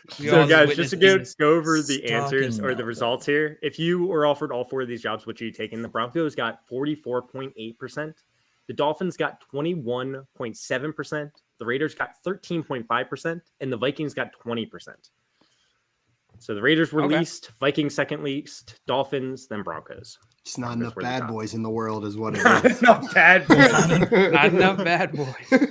Speaker 3: So guys, just to go over the answers or the results here. If you were offered all 4 of these jobs, which are you taking? The Broncos got 44.8%. The Dolphins got 21.7%. The Raiders got 13.5%. And the Vikings got 20%. So the Raiders were least, Vikings second least, Dolphins, then Broncos.
Speaker 1: Just not enough bad boys in the world is what it is.
Speaker 3: Not enough bad boys.
Speaker 2: Not enough bad boys.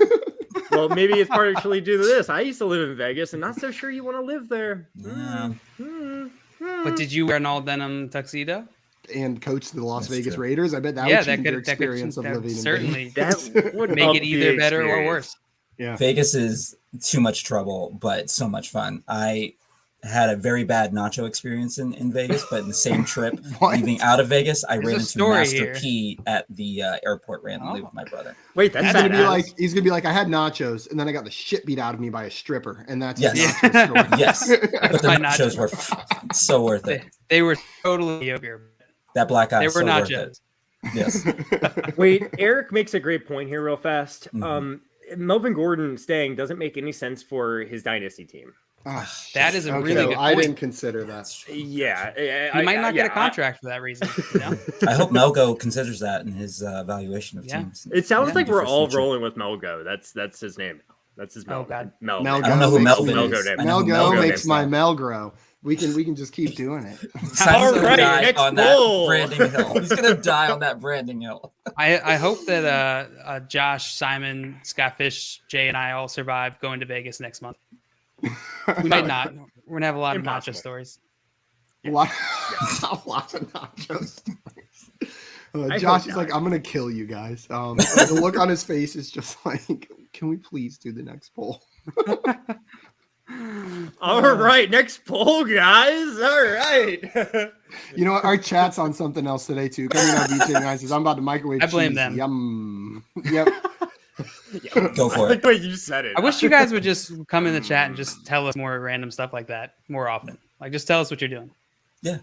Speaker 3: Well, maybe it's partially due to this. I used to live in Vegas and not so sure you want to live there.
Speaker 4: Yeah.
Speaker 2: But did you wear an all denim tuxedo?
Speaker 1: And coach the Las Vegas Raiders? I bet that would change your experience of living in Vegas.
Speaker 2: That would make it either better or worse.
Speaker 1: Yeah.
Speaker 4: Vegas is too much trouble, but so much fun. I had a very bad nacho experience in Vegas, but in the same trip, leaving out of Vegas, I ran into Master P at the airport randomly with my brother.
Speaker 3: Wait, that's
Speaker 1: gonna be like he's gonna be like, I had nachos, and then I got the shit beat out of me by a stripper, and that's
Speaker 4: yes, but the nachos were so worth it.
Speaker 2: They were totally mediocre.
Speaker 4: That black eye.
Speaker 2: They were nachos.
Speaker 4: Yes.
Speaker 3: Wait, Eric makes a great point here, real fast. Melvin Gordon staying doesn't make any sense for his dynasty team.
Speaker 2: That is a really good point.
Speaker 1: I didn't consider that.
Speaker 3: Yeah.
Speaker 2: He might not get a contract for that reason. You know?
Speaker 4: I hope Melgo considers that in his evaluation of teams.
Speaker 3: It sounds like we're all rolling with Melgo. That's his name. That's his Mel.
Speaker 2: Oh, God.
Speaker 3: Mel.
Speaker 4: I don't know who Melvin is.
Speaker 1: Melgo makes my Mel grow. We can just keep doing it.
Speaker 4: All right, next on that branding hill. He's gonna die on that branding hill.
Speaker 2: I hope that Josh, Simon, Scott Fish, Jay, and I all survive going to Vegas next month. We might not. We're gonna have a lot of nacho stories.
Speaker 1: A lot of nacho stories. Josh is like, I'm gonna kill you guys. The look on his face is just like, can we please do the next poll?
Speaker 3: All right, next poll, guys. All right.
Speaker 1: You know what? Our chat's on something else today too. Coming out BJ guys says I'm about to microwave.
Speaker 2: I blame
Speaker 1: cheese.
Speaker 2: them.
Speaker 1: Yum. Yep.
Speaker 4: Go for it.
Speaker 3: I like the way you said it.
Speaker 2: I wish you guys would just come in the chat and just tell us more random stuff like that more often. Like, just tell us what you're doing.
Speaker 4: Yeah.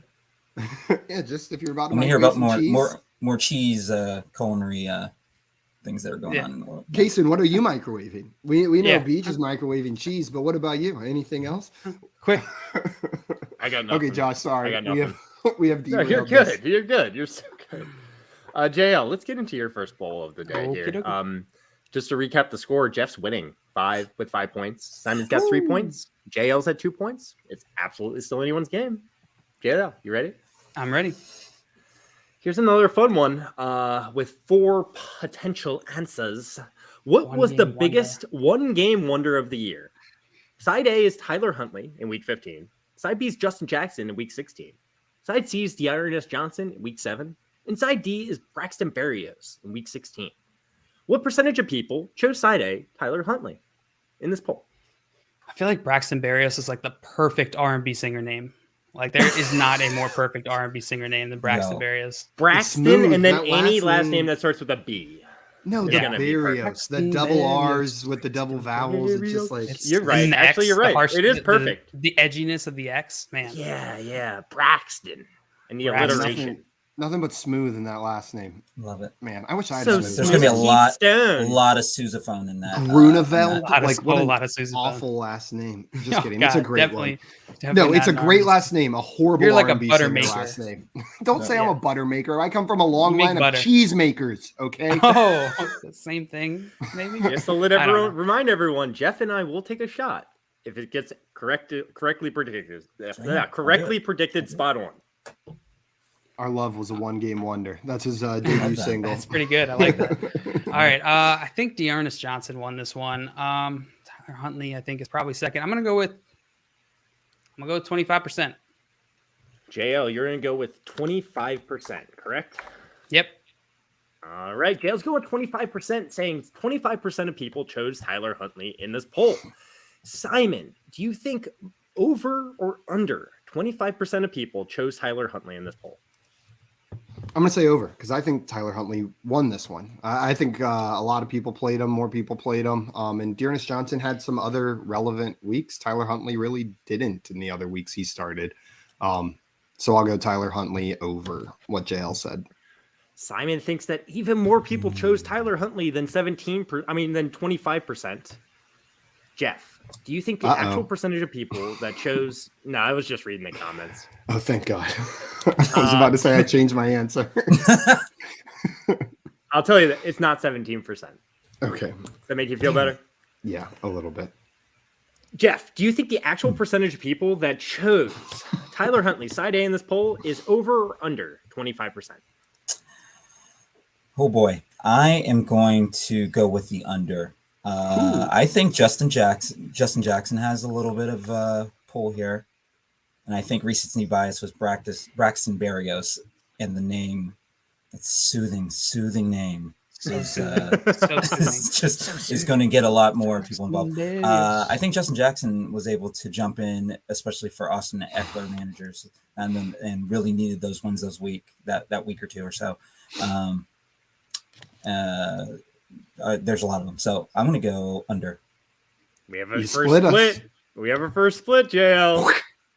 Speaker 1: Yeah. Just if you're about to
Speaker 4: hear about more cheese culinary things that are going on in the world.
Speaker 1: Kason, what are you microwaving? We know Beach is microwaving cheese, but what about you? Anything else?
Speaker 2: Quick.
Speaker 3: I got nothing.
Speaker 1: Okay, Josh. Sorry.
Speaker 3: I got nothing.
Speaker 1: We have
Speaker 3: no, you're good. This. You're good. You're so good. JL, let's get into your first poll of the day here. Just to recap the score, Jeff's winning 5 points. Simon's got 3 points. JL's at 2 points. It's absolutely still anyone's game. JL, you ready?
Speaker 2: I'm ready.
Speaker 3: Here's another fun one with 4 potential answers. What was the biggest one-game wonder of the year? Side A is Tyler Huntley in Week 15. Side B is Justin Jackson in Week 16. Side C is Dearness Johnson in Week 7. And Side D is Braxton Berrios in Week 16. What percentage of people chose Side A, Tyler Huntley, in this poll?
Speaker 2: I feel like Braxton Berrios is like the perfect R&B singer name. Like there is not a more perfect R&B singer name than Braxton Berrios.
Speaker 3: Braxton and then any last name that starts with a B.
Speaker 1: No, the Berrios, the double R's with the double vowels. It's just like
Speaker 3: you're right. Actually, you're right. It is perfect.
Speaker 2: The edginess of the X, man.
Speaker 3: Yeah. Braxton and the alliteration.
Speaker 1: Nothing but smooth in that last name.
Speaker 4: Love it,
Speaker 1: man. I wish I had
Speaker 4: smooth. There's gonna be a lot of sousaphone in that.
Speaker 1: Grunewald,
Speaker 2: like what a lot of sousaphone.
Speaker 1: Awful last name. Just kidding. It's a great one. No, it's a great last name. A horrible.
Speaker 2: You're like
Speaker 1: R&B
Speaker 2: a butter maker.
Speaker 1: Last name. Don't say I'm a butter maker. I come from a long line of cheese makers. Okay.
Speaker 2: Oh, the same thing. Maybe.
Speaker 3: Just to let everyone remind everyone, Jeff and I will take a shot if it gets correctly predicted. Correctly predicted. Spot on.
Speaker 1: Our Love was a one-game wonder. That's his debut single.
Speaker 2: That's pretty good. I like that. All right. I think Dearness Johnson won this one. Tyler Huntley, I think, is probably second. I'm gonna go with 25%.
Speaker 3: JL, you're gonna go with 25%, correct?
Speaker 2: Yep.
Speaker 3: All right. JL's going with 25%, saying 25% of people chose Tyler Huntley in this poll. Simon, do you think over or under 25% of people chose Tyler Huntley in this poll?
Speaker 1: I'm going to say over because I think Tyler Huntley won this one. I think a lot of people played him. More people played him. And Dearness Johnson had some other relevant weeks. Tyler Huntley really didn't in the other weeks he started. So I'll go Tyler Huntley over what JL said.
Speaker 3: Simon thinks that even more people chose Tyler Huntley than 25%. Jeff, do you think the actual percentage of people that chose... No, I was just reading the comments.
Speaker 1: Oh, thank God. I was about to say I changed my answer.
Speaker 3: I'll tell you that it's not 17%.
Speaker 1: Okay.
Speaker 3: Does that make you feel better?
Speaker 1: Yeah, a little bit.
Speaker 3: Jeff, do you think the actual percentage of people that chose Tyler Huntley, side A in this poll, is over or under 25%?
Speaker 4: Oh, boy. I am going to go with the under. I think Justin Jackson has a little bit of pull here, and I think recency bias was Braxton Berrios, and the name, it's soothing name, is going to get a lot more people involved. I think Justin Jackson was able to jump in, especially for Austin Eckler managers, and really needed those wins that week or two or so. There's a lot of them, so I'm going to go under.
Speaker 3: We have a first split. We have a first split, JL.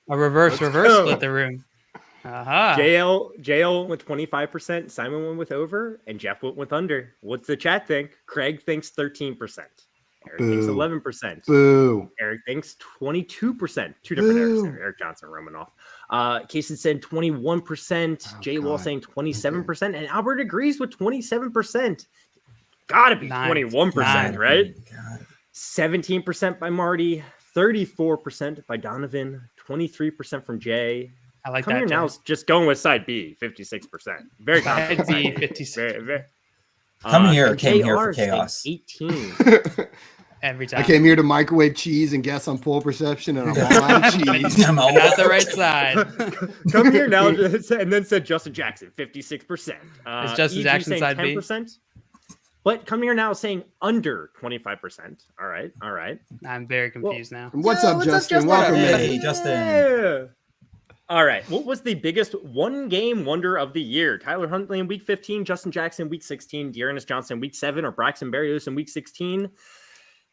Speaker 2: A reverse split the room.
Speaker 3: JL went 25%. Simon went with over, and Jeff went with under. What's the chat think? Craig thinks 13%. Eric thinks 11%.
Speaker 1: Boo.
Speaker 3: Eric thinks 22%. Two different Erics there. Eric Johnson, Romanoff. Casey said 21%. Jay Law saying 27%. And Albert agrees with 27%. Gotta be 21%, right? 17% by Marty, 34% by Donovan, 23% from Jay.
Speaker 2: I like
Speaker 3: Come
Speaker 2: that.
Speaker 3: Here now, just going with side B, 56%. Very confident.
Speaker 2: Side B, 56.
Speaker 4: Came here for chaos.
Speaker 3: 18.
Speaker 2: Every time.
Speaker 1: I came here to microwave cheese and guess on poll perception, and I'm all out of cheese.
Speaker 2: I'm not the right side.
Speaker 3: Come here now, and then said Justin Jackson, 56%.
Speaker 2: Is Justin Jackson side 10%?
Speaker 3: B? But come here now saying under 25%. All right.
Speaker 2: I'm very confused now.
Speaker 1: What's up, Justin? Welcome,
Speaker 4: hey, Justin.
Speaker 3: Yeah. All right. What was the biggest one-game wonder of the year? Tyler Huntley in Week 15, Justin Jackson Week 16, Dearness Johnson Week 7, or Braxton Berrios in Week 16?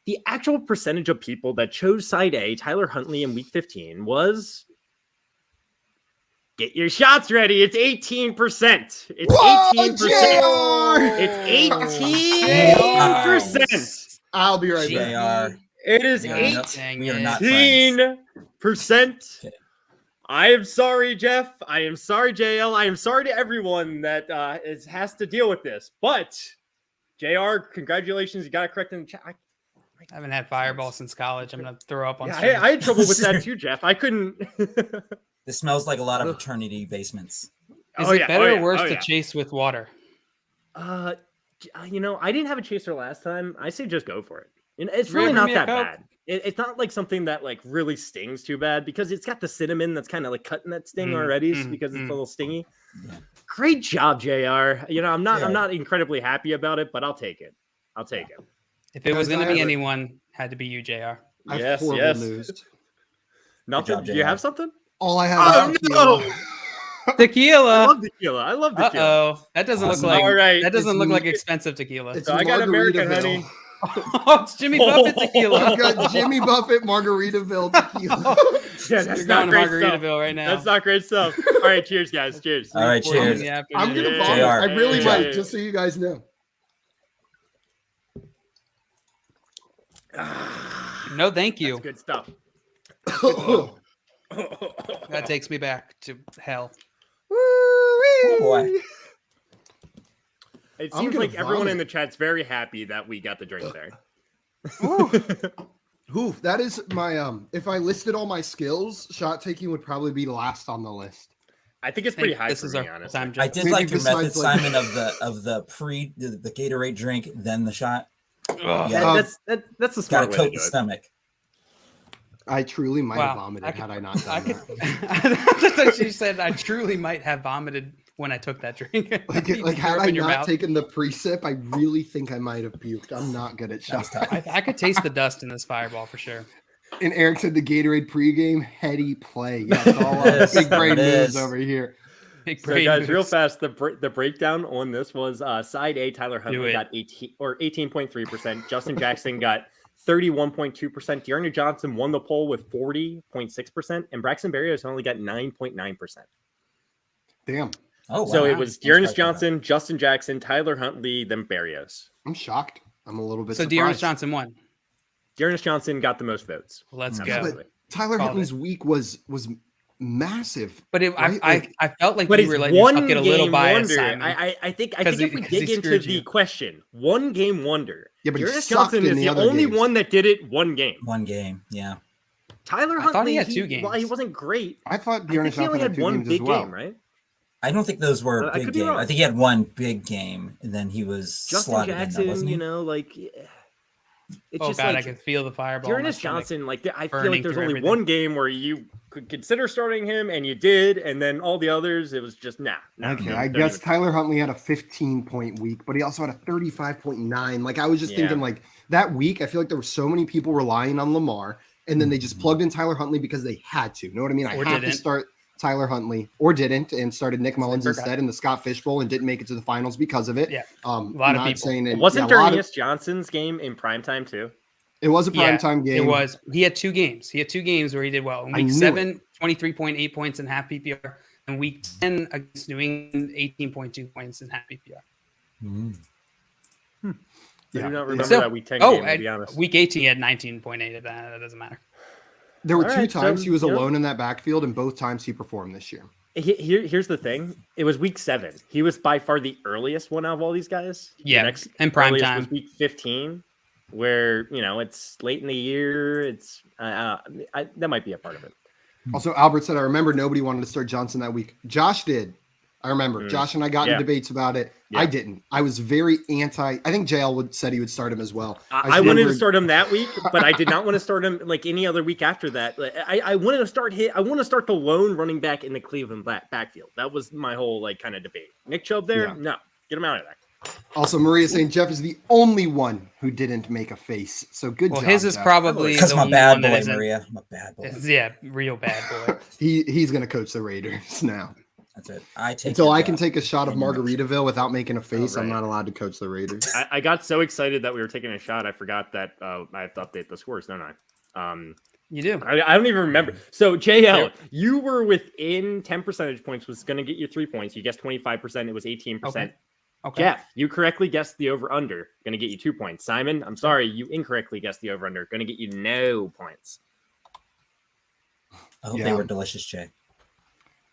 Speaker 3: The actual percentage of people that chose side A, Tyler Huntley in Week 15, was... Get your shots ready. It's 18%. It's 18%. It's 18%.
Speaker 1: I'll be right back.
Speaker 3: It is 18%. I am sorry, Jeff. I am sorry, JL. I am sorry to everyone that has to deal with this. But, JR, congratulations. You got it correct in the chat.
Speaker 2: I haven't had Fireball since college. I'm going to throw up on
Speaker 3: stream. I had trouble with that too, Jeff. I couldn't.
Speaker 4: This smells like a lot of fraternity basements.
Speaker 2: Is it better or worse to chase with water?
Speaker 3: I didn't have a chaser last time. I say just go for it. And it's really not that bad. It's not like something that like really stings too bad because it's got the cinnamon that's kind of like cutting that sting already because it's a little stingy. Yeah. Great job, JR. I'm not incredibly happy about it, but I'll take it.
Speaker 2: If it was going to be anyone, had to be you, JR.
Speaker 1: I have horrible news.
Speaker 3: Nothing.
Speaker 4: Job,
Speaker 3: do you have something?
Speaker 1: All I have is tequila.
Speaker 2: Tequila.
Speaker 3: I love tequila.
Speaker 2: That doesn't look like.
Speaker 3: All right.
Speaker 2: That doesn't look like expensive tequila.
Speaker 3: So I got American honey.
Speaker 2: Oh, it's Jimmy Buffett tequila.
Speaker 1: I've got Jimmy Buffett Margaritaville tequila.
Speaker 3: Yeah, that's not great stuff.
Speaker 2: Right now.
Speaker 3: That's not great stuff. All right, cheers, guys. Cheers.
Speaker 4: All right, cheers.
Speaker 1: I'm gonna vomit. I really might, just so you guys know.
Speaker 2: No, thank you.
Speaker 3: That's good stuff.
Speaker 2: That takes me back to hell.
Speaker 4: Oh, boy.
Speaker 3: It seems like everyone in the chat's very happy that we got the drink there.
Speaker 1: Oof, that is my if I listed all my skills, shot taking would probably be last on the list.
Speaker 3: I think it's pretty high for me, honestly.
Speaker 4: I did like your method, Simon, of the Gatorade drink, then the shot.
Speaker 3: Yeah, that's the smart way to do it.
Speaker 4: The stomach.
Speaker 1: I truly might have vomited had I not done that.
Speaker 2: She said I truly might have vomited when I took that drink.
Speaker 1: Like had I not taken the pre-sip, I really think I might have puked. I'm not good at shots.
Speaker 2: I could taste the dust in this fireball for sure.
Speaker 1: And Eric said the Gatorade pregame, heady play. Yeah, it's all big brain news over here.
Speaker 3: So guys, real fast, the breakdown on this was side A, Tyler Huntley got 18.3%. Justin Jackson got 31.2%. De'Arnett Johnson won the poll with 40.6%, and Braxton Berrios only got 9.9%.
Speaker 1: Damn.
Speaker 3: Oh, wow. So it was De'Arnett Johnson, Justin Jackson, Tyler Huntley, then Berrios.
Speaker 1: I'm shocked. I'm a little bit
Speaker 2: surprised.
Speaker 1: De'Arnett
Speaker 2: Johnson won.
Speaker 3: De'Arnett Johnson got the most votes.
Speaker 2: Let's
Speaker 3: go.
Speaker 2: But
Speaker 1: Tyler Huntley's week was massive.
Speaker 2: But I felt like
Speaker 3: we
Speaker 2: were letting yourself get a little biased.
Speaker 3: I think if we dig into the question, one game wonder.
Speaker 1: Yeah, but
Speaker 3: De'Arnett Johnson is the only one that did it one game.
Speaker 4: One game, yeah.
Speaker 3: Tyler Huntley,
Speaker 2: he had 2 games.
Speaker 3: Well, he wasn't great.
Speaker 1: I thought De'Arnett Johnson
Speaker 3: only had one big game, right?
Speaker 4: I don't think those were big games. I think he had one big game, and then he was
Speaker 3: Justin Jackson.
Speaker 2: It's just I can feel the fireball.
Speaker 3: De'Arnett Johnson, I feel like there's only one game where you could consider starting him, and you did, and then all the others, it was just
Speaker 1: Okay, I guess Tyler Huntley had a 15-point week, but he also had a 35.9. I was just thinking, that week, I feel like there were so many people relying on Lamar, and then they just plugged in Tyler Huntley because they had to. You know what I mean? I had to start Tyler Huntley, or didn't, and started Nick Mullins instead in the Scott Fish Bowl and didn't make it to the finals because of it.
Speaker 2: Yeah, a lot of people.
Speaker 3: Wasn't De'Arnett Johnson's game in primetime too?
Speaker 1: It was a primetime game.
Speaker 2: It was. He had 2 games. He had 2 games where he did well. In week 7, 23.8 points in half PPR. And week 10 against New England, 18.2 points in half PPR.
Speaker 3: I do not remember that week 10 game, to be honest.
Speaker 2: Week 18, he had 19.8 of that. That doesn't matter.
Speaker 1: There were 2 times he was alone in that backfield, and both times he performed this year.
Speaker 3: Here's the thing. It was week 7. He was by far the earliest one out of all these guys.
Speaker 2: Yeah,
Speaker 3: the next
Speaker 2: in prime time.
Speaker 3: Was week 15, where, it's late in the year. It's that might be a part of it.
Speaker 1: Also, Albert said, I remember nobody wanted to start Johnson that week. Josh did. I remember. Josh and I got in debates about it. Yeah. I didn't. I was very I think JL said he would start him as well.
Speaker 3: I wanted to start him that week, but I did not want to start him like any other week after that. I wanted to start I want to start the lone running back in the Cleveland backfield. That was my whole kind of debate. Nick Chubb there? Yeah. No. Get him out of there.
Speaker 1: Also, Maria saying Jeff is the only one who didn't make a face. So good job.
Speaker 2: Well, his is probably
Speaker 4: because I'm a bad boy, Maria. I'm a bad boy.
Speaker 2: Yeah, real bad boy.
Speaker 1: He's going to coach the Raiders now.
Speaker 4: That's it.
Speaker 1: Until I can take a shot of Margaritaville without making a face, I'm not allowed to coach the Raiders.
Speaker 3: I got so excited that we were taking a shot, I forgot that I have to update the scores, don't I?
Speaker 2: You do.
Speaker 3: I don't even remember. So, JL, you were within 10 percentage points, was going to get you 3 points. You guessed 25%. It was 18%. Okay. Jeff, you correctly guessed the over-under. Going to get you 2 points. Simon, I'm sorry, you incorrectly guessed the over-under. Going to get you no points.
Speaker 4: I hope they were delicious, Jay.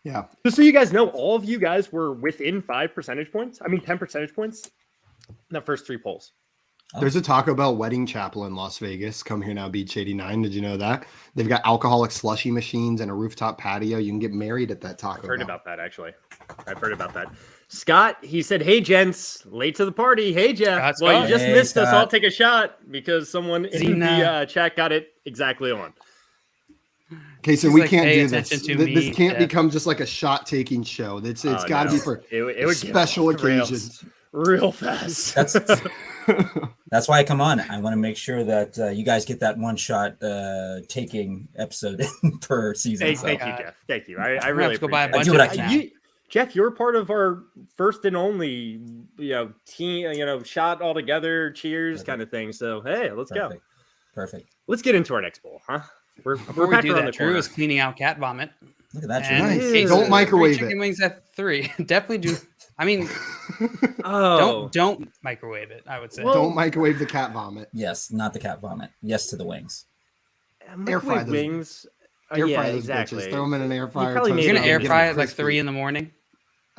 Speaker 1: Yeah.
Speaker 3: Just so you guys know, all of you guys were within 5 percentage points. 10 percentage points in the first 3 polls.
Speaker 1: There's a Taco Bell wedding chapel in Las Vegas. Come here now, Beach 89. Did you know that? They've got alcoholic slushy machines and a rooftop patio. You can get married at that Taco Bell.
Speaker 3: I've heard about that, actually. I've heard about that. Scott, he said, "Hey, gents, late to the party. Hey, Jeff.
Speaker 2: Scott.
Speaker 3: You just
Speaker 4: Hey,
Speaker 3: missed us.
Speaker 4: Scott.
Speaker 3: I'll take a shot because someone in the chat got it exactly on."
Speaker 1: Okay, so
Speaker 2: He's
Speaker 1: we
Speaker 2: like,
Speaker 1: can't
Speaker 2: pay
Speaker 1: do this.
Speaker 2: attention to
Speaker 1: This
Speaker 2: me,
Speaker 1: can't
Speaker 2: Jeff.
Speaker 1: become just like a shot taking show. It's got to
Speaker 3: no.
Speaker 1: be for
Speaker 3: It would get
Speaker 1: special
Speaker 3: off the rails
Speaker 1: occasions.
Speaker 3: real fast.
Speaker 4: That's why I come on. I want to make sure that you guys get that one shot taking episode per season.
Speaker 3: Thank you, Jeff. Thank you. I
Speaker 2: have
Speaker 3: really
Speaker 2: to go buy a
Speaker 3: appreciate
Speaker 2: bunch
Speaker 4: I do
Speaker 3: it.
Speaker 4: what I can.
Speaker 3: Jeff, you're part of our first and only, team, shot all together, cheers kind of thing. So, hey, let's go.
Speaker 4: Perfect.
Speaker 3: Let's get into our next bowl, huh?
Speaker 2: Before we
Speaker 3: back
Speaker 2: do
Speaker 3: around
Speaker 2: that,
Speaker 3: the
Speaker 2: Drew
Speaker 3: corner.
Speaker 2: is cleaning out cat vomit.
Speaker 4: Look at that.
Speaker 2: And
Speaker 1: Nice.
Speaker 4: Drew.
Speaker 2: Casey,
Speaker 1: Don't
Speaker 2: three
Speaker 1: microwave
Speaker 2: chicken
Speaker 1: it.
Speaker 2: wings at 3. Definitely do. I mean,
Speaker 3: Oh,
Speaker 2: don't microwave it. I would say.
Speaker 3: Well,
Speaker 1: Don't microwave the cat vomit.
Speaker 4: Yes, not the cat vomit. Yes to the wings.
Speaker 1: Air fry
Speaker 3: microwave
Speaker 1: those-
Speaker 3: wings.
Speaker 1: Air
Speaker 3: Yeah,
Speaker 1: fry those
Speaker 3: exactly.
Speaker 1: bitches. Throw them in an air fryer.
Speaker 3: probably
Speaker 1: toast
Speaker 3: made
Speaker 2: You're
Speaker 1: them,
Speaker 2: gonna air
Speaker 1: get
Speaker 2: fry
Speaker 1: them
Speaker 2: it like
Speaker 1: crispy.
Speaker 2: 3 in the morning.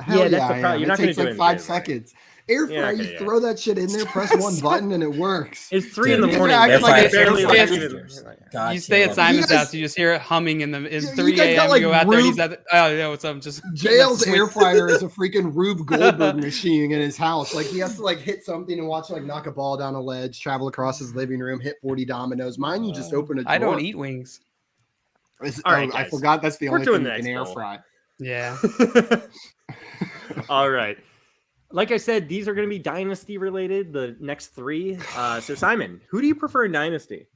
Speaker 1: Hell
Speaker 3: Yeah, that's the
Speaker 1: I
Speaker 3: problem.
Speaker 1: am.
Speaker 3: You're
Speaker 1: It
Speaker 3: not gonna
Speaker 1: takes
Speaker 3: do
Speaker 1: like
Speaker 3: it
Speaker 1: 5
Speaker 3: in the morning.
Speaker 1: seconds. Air
Speaker 3: You're not
Speaker 1: fry,
Speaker 3: gonna
Speaker 1: you
Speaker 3: do it.
Speaker 1: throw that shit in there, press one button, and it works.
Speaker 3: It's 3 in
Speaker 4: Dude,
Speaker 3: the
Speaker 1: you
Speaker 3: morning.
Speaker 1: guys
Speaker 3: It's
Speaker 1: are like
Speaker 3: barely
Speaker 1: air
Speaker 3: like
Speaker 1: fryer
Speaker 3: even-
Speaker 4: God,
Speaker 2: You stay at
Speaker 4: Caleb.
Speaker 2: Simon's
Speaker 1: guys-
Speaker 2: house, you just hear it humming in
Speaker 1: you
Speaker 2: 3
Speaker 1: guys got,
Speaker 2: a.m.
Speaker 1: like,
Speaker 2: you go out there, and he's
Speaker 1: Rube-
Speaker 2: at oh yeah, what's up? Just
Speaker 1: Jail's
Speaker 2: sweet-
Speaker 1: air fryer is a freaking Rube Goldberg machine in his house. Like he has to like hit something and watch like knock a ball down a ledge, travel across his living room, hit 40 dominoes. Mine, you just open a drawer.
Speaker 2: I don't eat wings.
Speaker 3: All right,
Speaker 1: I
Speaker 3: guys.
Speaker 1: forgot that's the
Speaker 3: We're
Speaker 1: only
Speaker 3: doing
Speaker 1: thing you
Speaker 3: the
Speaker 1: can
Speaker 3: next
Speaker 1: air
Speaker 3: bowl.
Speaker 1: fry.
Speaker 2: Yeah.
Speaker 3: All right. Like I said, these are going to be Dynasty related, the next 3. So, Simon, who do you prefer in Dynasty?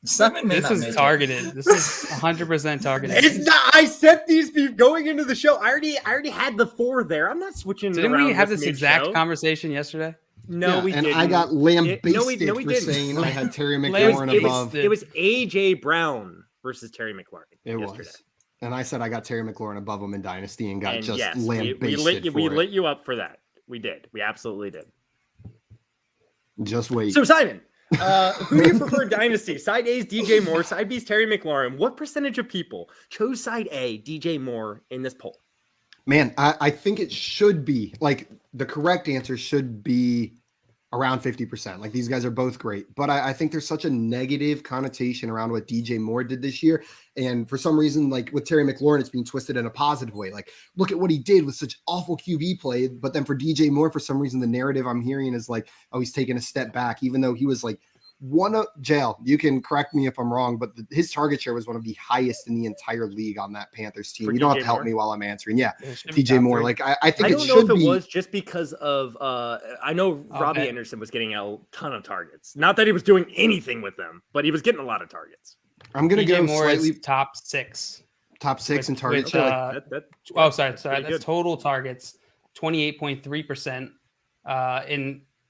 Speaker 4: Simon may
Speaker 2: This
Speaker 4: not make
Speaker 2: is
Speaker 4: it.
Speaker 2: targeted. This is 100% targeted.
Speaker 3: It's not. I set these going into the show. I already had the 4 there. I'm not switching.
Speaker 2: Didn't
Speaker 3: around
Speaker 2: we have this
Speaker 3: mid-show.
Speaker 2: exact conversation yesterday?
Speaker 3: No,
Speaker 1: Yeah,
Speaker 3: we
Speaker 1: and
Speaker 3: didn't.
Speaker 1: I got lambasted
Speaker 3: no, we
Speaker 1: for
Speaker 3: didn't.
Speaker 1: saying I had Terry
Speaker 2: It
Speaker 1: McLaurin
Speaker 2: was-
Speaker 1: above.
Speaker 3: It was AJ Brown versus Terry McLaurin.
Speaker 1: It
Speaker 3: yesterday.
Speaker 1: was. And I said I got Terry McLaurin above him in Dynasty and got
Speaker 3: And
Speaker 1: just
Speaker 3: yes,
Speaker 1: lambasted
Speaker 3: we
Speaker 1: for
Speaker 3: lit
Speaker 1: it.
Speaker 3: you up for that. We did. We absolutely did.
Speaker 1: Just wait.
Speaker 3: So Simon, who do you prefer in Dynasty? Side A is DJ Moore. Side B is Terry McLaurin. What percentage of people chose side A, DJ Moore, in this poll?
Speaker 1: Man, I think it should be like the correct answer should be around 50%. Like these guys are both great, but I think there's such a negative connotation around what DJ Moore did this year. And for some reason, like with Terry McLaurin, it's being twisted in a positive way. Like, look at what he did with such awful QB play. But then for DJ Moore, for some reason, the narrative I'm hearing is like, oh, he's taking a step back, even though he was like one of jail. You can correct me if I'm wrong, but his target share was one of the highest in the entire league on that Panthers team.
Speaker 3: For
Speaker 1: You don't have
Speaker 3: DJ
Speaker 1: to help
Speaker 3: Moore?
Speaker 1: me while I'm answering. Yeah.
Speaker 2: It should be
Speaker 1: DJ
Speaker 2: top
Speaker 1: Moore.
Speaker 2: 3.
Speaker 1: Like I think
Speaker 3: I
Speaker 1: it
Speaker 3: don't know
Speaker 1: should
Speaker 3: if it
Speaker 1: be.
Speaker 3: was just because of I know Robbie
Speaker 2: Okay.
Speaker 3: Anderson was getting a ton of targets. Not that he was doing anything with them, but he was getting a lot of targets.
Speaker 1: I'm gonna
Speaker 2: DJ
Speaker 1: go
Speaker 2: Moore
Speaker 1: slightly
Speaker 2: is top 6.
Speaker 1: top 6 in
Speaker 2: with,
Speaker 1: target
Speaker 2: with,
Speaker 1: share.
Speaker 3: That-
Speaker 2: oh, sorry.
Speaker 3: pretty
Speaker 2: That's
Speaker 3: good.
Speaker 2: total targets, 28.3%.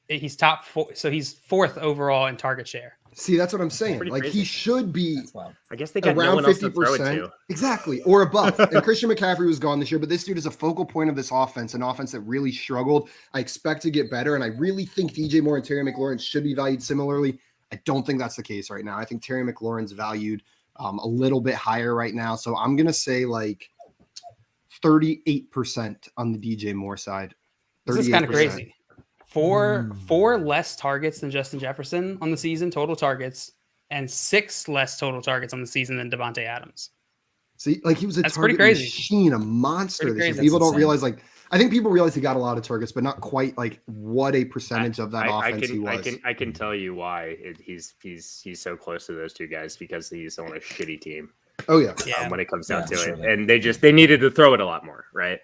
Speaker 2: He's top 4, so he's 4th overall in target share.
Speaker 1: See, that's what I'm saying.
Speaker 3: Pretty
Speaker 1: Like
Speaker 3: crazy.
Speaker 1: he should be
Speaker 4: That's wild.
Speaker 3: I guess they got no
Speaker 1: around
Speaker 3: one else to throw it
Speaker 1: 50%.
Speaker 3: to.
Speaker 1: Exactly. Or above. And Christian McCaffrey was gone this year, but this dude is a focal point of this offense, an offense that really struggled. I expect to get better. And I really think DJ Moore and Terry McLaurin should be valued similarly. I don't think that's the case right now. I think Terry McLaurin's valued a little bit higher right now. So I'm going to say like 38% on the DJ Moore side.
Speaker 2: This is kind of
Speaker 1: 38%.
Speaker 2: crazy. Four less targets than Justin Jefferson on the season, total targets, and 6 less total targets on the season than Devontae Adams.
Speaker 1: See, like he was a
Speaker 2: That's pretty
Speaker 1: target
Speaker 2: crazy.
Speaker 1: machine, a monster.
Speaker 2: Pretty
Speaker 1: This year.
Speaker 2: crazy.
Speaker 1: People
Speaker 4: That's
Speaker 1: don't
Speaker 4: insane.
Speaker 1: realize, like, I think people realize he got a lot of targets, but not quite like what a percentage of that offense he was.
Speaker 3: I can tell you why he's so close to those two guys because he's on a shitty team.
Speaker 1: Oh yeah,
Speaker 2: Yeah.
Speaker 3: When it comes down to
Speaker 4: sure.
Speaker 3: it, and they needed to throw it a lot more, right?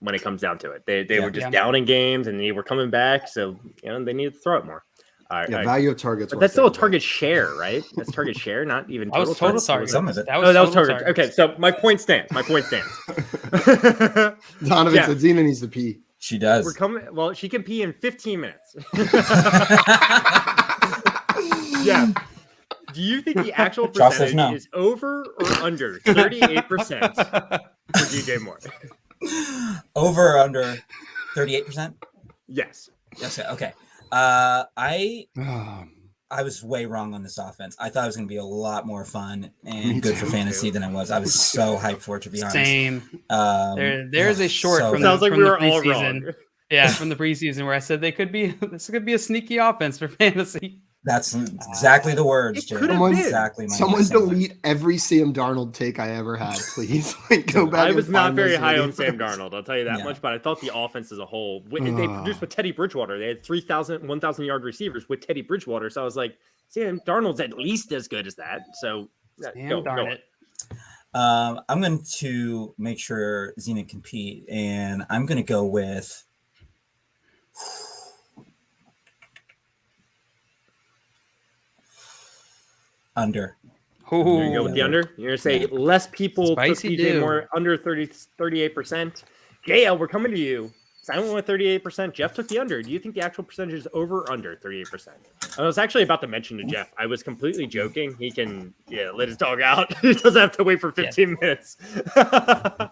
Speaker 3: When it comes down to it, they
Speaker 4: Yeah.
Speaker 3: were just
Speaker 2: Yeah.
Speaker 3: down in games and they were coming back, so they needed to throw it more. All right,
Speaker 1: yeah.
Speaker 3: all right.
Speaker 1: Value of targets,
Speaker 3: But
Speaker 1: weren't
Speaker 3: that's still a
Speaker 1: there,
Speaker 3: target share, right? That's target share, not even
Speaker 2: That was
Speaker 3: total
Speaker 2: total
Speaker 3: targets.
Speaker 2: targets.
Speaker 4: Some of it.
Speaker 2: That
Speaker 3: Oh, that was
Speaker 2: total
Speaker 3: target.
Speaker 2: targets.
Speaker 3: Okay, so my point stands. My point stands.
Speaker 1: but- Donovan
Speaker 3: Yeah.
Speaker 1: said Zena needs to pee.
Speaker 4: She does.
Speaker 3: We're coming. Well, she can pee in 15 minutes. Yeah. Do you think the actual
Speaker 4: Josh says
Speaker 3: percentage
Speaker 4: no.
Speaker 3: is over or under 38% for DJ Moore?
Speaker 4: Over or under 38%?
Speaker 3: Yes.
Speaker 4: Yes. Okay. I was way wrong on this offense. I thought it was going to be a lot more fun
Speaker 1: Me
Speaker 4: and good for
Speaker 1: too.
Speaker 4: fantasy than it was. I was so hyped for it, to be honest.
Speaker 2: Same.
Speaker 4: Um,
Speaker 2: There's a short
Speaker 4: so
Speaker 2: from
Speaker 4: good.
Speaker 3: Sounds like
Speaker 2: from
Speaker 3: we
Speaker 2: the
Speaker 3: were all
Speaker 2: preseason.
Speaker 3: wrong.
Speaker 2: Yeah, from the preseason where I said this could be a sneaky offense for fantasy.
Speaker 4: That's exactly the words, Jay. Exactly.
Speaker 1: Someone delete every Sam Darnold take I ever had, please. Go back.
Speaker 3: I was not very high on Sam Darnold. I'll tell you that much. But I thought the offense as a whole, they produced with Teddy Bridgewater. They had 1,000 yard receivers with Teddy Bridgewater. So I was like, Sam Darnold's at least as good as that. So go.
Speaker 4: I'm going to make sure Zena compete, and I'm going to go with.
Speaker 3: Under. You're going to go with the under? You're going to say less people took DJ Moore under 38%. JL, we're coming to you. Simon went 38%. Jeff took the under. Do you think the actual percentage is over or under 38%? I was actually about to mention to Jeff, I was completely joking. He can let his dog out. He doesn't have to wait for 15 minutes.
Speaker 2: No,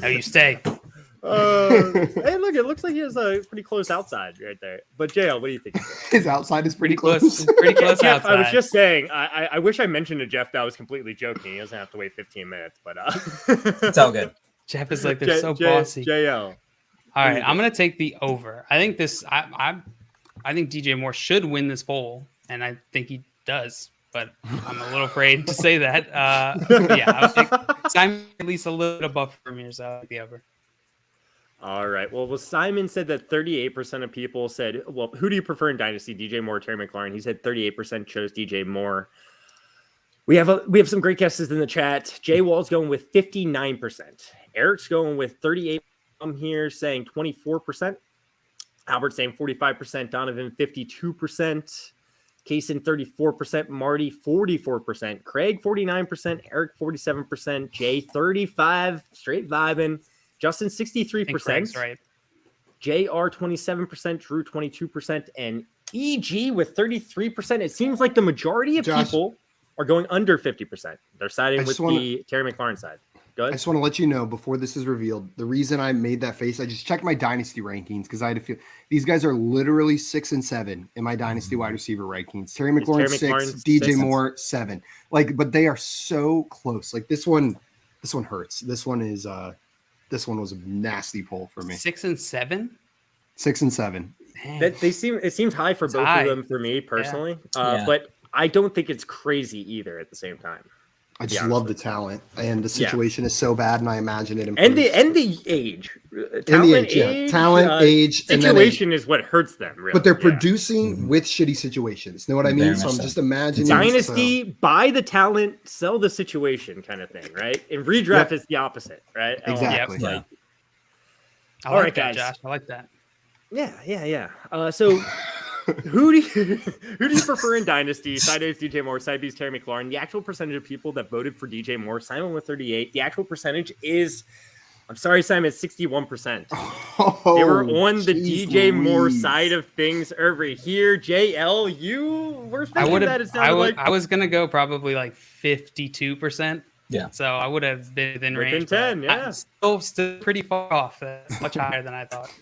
Speaker 2: you stay.
Speaker 3: Hey, look, it looks like he has a pretty close outside right there. But JL, what do you think?
Speaker 1: His outside is pretty close.
Speaker 2: Pretty close
Speaker 3: Jeff,
Speaker 2: outside.
Speaker 3: I was just saying, I wish I mentioned to Jeff that I was completely joking. He doesn't have to wait 15 minutes, but
Speaker 4: it's all good.
Speaker 2: Jeff is like, they're so bossy.
Speaker 3: JL.
Speaker 2: All right, I'm gonna take the over. I think I think DJ Moore should win this poll, and I think he does. But I'm a little afraid to say that. I would think Simon at least a little above for me, so I like the over.
Speaker 3: All right. Well, Simon said that 38% of people said, well, who do you prefer in Dynasty, DJ Moore or Terry McLaurin? He said 38% chose DJ Moore. We have some great guesses in the chat. Jay Wall's going with 59%. Eric's going with 38%. I'm here saying 24%. Albert saying 45%. Donovan 52%. Kaysen 34%. Marty 44%. Craig 49%. Eric 47%. Jay 35%. Straight vibing. Justin 63%.
Speaker 2: Right.
Speaker 3: JR 27%. Drew 22%. And EG with 33%. It seems like the majority of people are going under 50%. They're siding with the Terry McLaurin side. Go ahead.
Speaker 1: I just want to let you know before this is revealed, the reason I made that face, I just checked my Dynasty rankings because I had to feel these guys are literally 6 and 7 in my Dynasty wide receiver rankings. Terry McLaurin 6, DJ Moore 7. But they are so close. Like this one hurts. This one was a nasty poll for me.
Speaker 2: 6 and 7?
Speaker 1: 6 and 7.
Speaker 3: It seems high for both of them for me personally. But I don't think it's crazy either at the same time.
Speaker 1: I just love the talent, and the situation is so bad, and I imagine it improves.
Speaker 3: And the age, talent, age, situation is what hurts them. Really.
Speaker 1: But they're producing with shitty situations. Know what I mean? So I'm just imagining
Speaker 3: Dynasty, buy the talent, sell the situation, kind of thing, right? And redraft is the opposite, right?
Speaker 1: Exactly.
Speaker 2: All right, guys. Josh, I like that.
Speaker 3: Yeah. So. Who do you prefer in Dynasty? Side A is DJ Moore, side B is Terry McLaurin. The actual percentage of people that voted for DJ Moore, Simon with 38. The actual percentage is, I'm sorry, Simon, it's 61%. They were on the DJ Moore side of things over here. JL, you were thinking that it sounded like
Speaker 2: I was gonna go probably like 52%.
Speaker 4: Yeah.
Speaker 2: So I would have been within range.
Speaker 3: 10, yeah.
Speaker 2: Still pretty far off. That's much higher than I thought.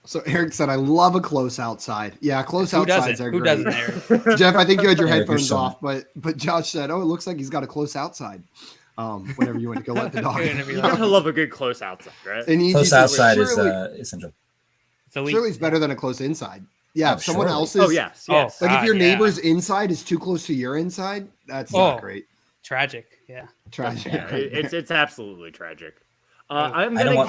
Speaker 1: So Eric said, I love a close outside. Yeah, close outsides are great.
Speaker 2: Who doesn't, Eric?
Speaker 1: Jeff, I think you had your headphones off, but Josh said, oh, it looks like he's got a close outside. Whenever you want to go let the dog in.
Speaker 3: You gotta love a good close outside, right?
Speaker 1: And
Speaker 4: close outside is essential.
Speaker 1: Surely it's better than a close inside. Yeah, if someone else's.
Speaker 3: Oh, yes.
Speaker 1: Like if your neighbor's inside is too close to your inside, that's not great.
Speaker 2: Tragic. Yeah.
Speaker 1: Tragic.
Speaker 3: Yeah, it's absolutely tragic.
Speaker 4: I don't want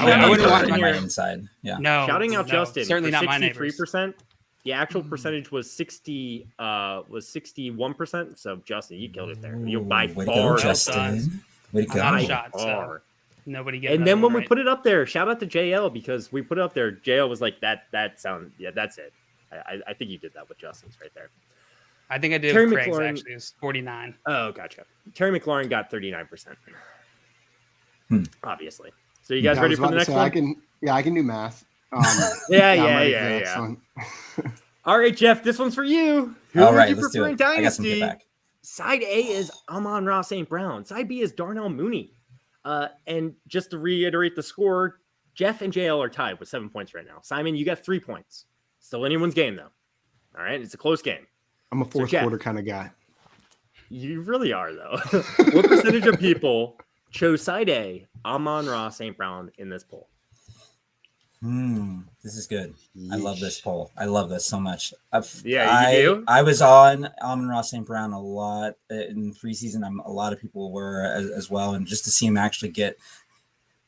Speaker 4: my inside. Yeah.
Speaker 3: No. Shouting out Justin.
Speaker 2: Certainly not my neighbors.
Speaker 3: 63%. The actual percentage was 61%. So Justin, you killed it there. You by far.
Speaker 4: Justin. Way to go.
Speaker 2: Not a shot. So nobody gets.
Speaker 3: And then when we put it up there, shout out to JL because we put it up there. JL was like that sound. Yeah, that's it. I think you did that with Justin's right there.
Speaker 2: I think I did. Terry Craig's McLaurin, actually, it was 49.
Speaker 3: Oh, gotcha. Terry McLaurin got 39%. Obviously. So you guys ready for the next one?
Speaker 1: I can do math.
Speaker 3: Yeah. All right, Jeff, this one's for you. Who would you prefer in Dynasty? Side A is Amon-Ra St. Brown. Side B is Darnell Mooney. And just to reiterate the score, Jeff and JL are tied with 7 points right now. Simon, you got 3 points. Still anyone's game, though. All right, it's a close game.
Speaker 1: I'm a fourth quarter kind of guy.
Speaker 3: You really are, though. What percentage of people chose side A, Amon-Ra St. Brown, in this poll?
Speaker 4: This is good. I love this poll. I love this so much.
Speaker 3: You do?
Speaker 4: I was on Amon-Ra St. Brown a lot in preseason. A lot of people were as well. And just to see him actually get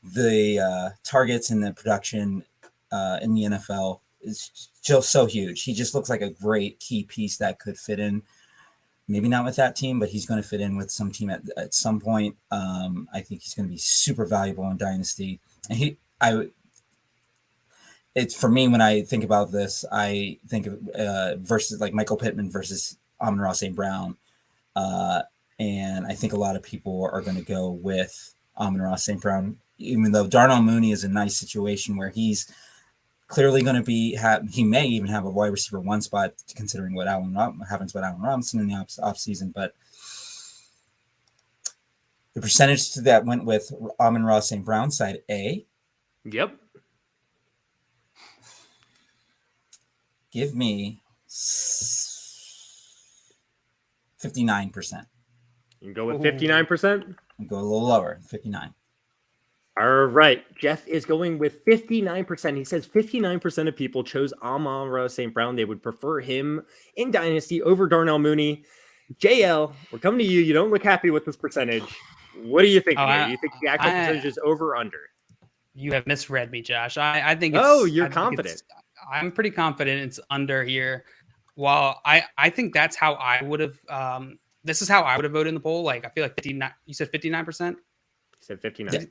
Speaker 4: the targets and the production in the NFL is just so huge. He just looks like a great key piece that could fit in. Maybe not with that team, but he's going to fit in with some team at some point. I think he's going to be super valuable in Dynasty. And it's for me, when I think about this, I think of versus like Michael Pittman versus Amon-Ra St. Brown. And I think a lot of people are going to go with Amon-Ra St. Brown, even though Darnell Mooney is a nice situation where he's clearly going to he may even have a wide receiver 1 spot, considering what happens with Allen Robinson in the offseason. But the percentage that went with Amon-Ra St. Brown, side A.
Speaker 3: Yep.
Speaker 4: Give me 59%.
Speaker 3: You can go with 59%?
Speaker 4: I'll go a little lower, 59.
Speaker 3: All right. Jeff is going with 59%. He says 59% of people chose Amon-Ra St. Brown. They would prefer him in Dynasty over Darnell Mooney. JL, we're coming to you. You don't look happy with this percentage. What do you think? Do you think the actual percentage is over or under?
Speaker 2: You have misread me, Josh. I think
Speaker 3: you're confident.
Speaker 2: I'm pretty confident it's under here. While I think that's how I would have this is how I would have voted in the poll. Like, I feel like 59. You said 59%?
Speaker 3: Said 59.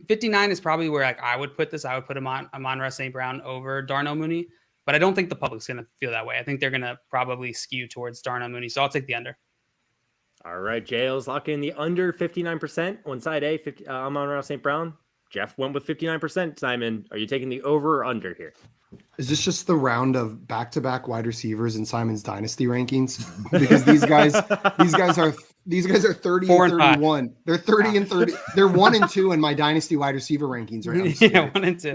Speaker 2: 59 is probably where like I would put this. I would put Amon-Ra St. Brown over Darnell Mooney, but I don't think the public's going to feel that way. I think they're going to probably skew towards Darnell Mooney, so I'll take the under.
Speaker 3: All right, JL's locking in the under 59% on side A, Amon-Ra St. Brown. Jeff went with 59%. Simon, are you taking the over or under here?
Speaker 1: Is this just the round of back-to-back wide receivers in Simon's Dynasty rankings? Because these guys are 30 and 31. They're 30 and 30. They're 1 and 2 in my Dynasty wide receiver rankings right now.
Speaker 2: Yeah, 1 and 2.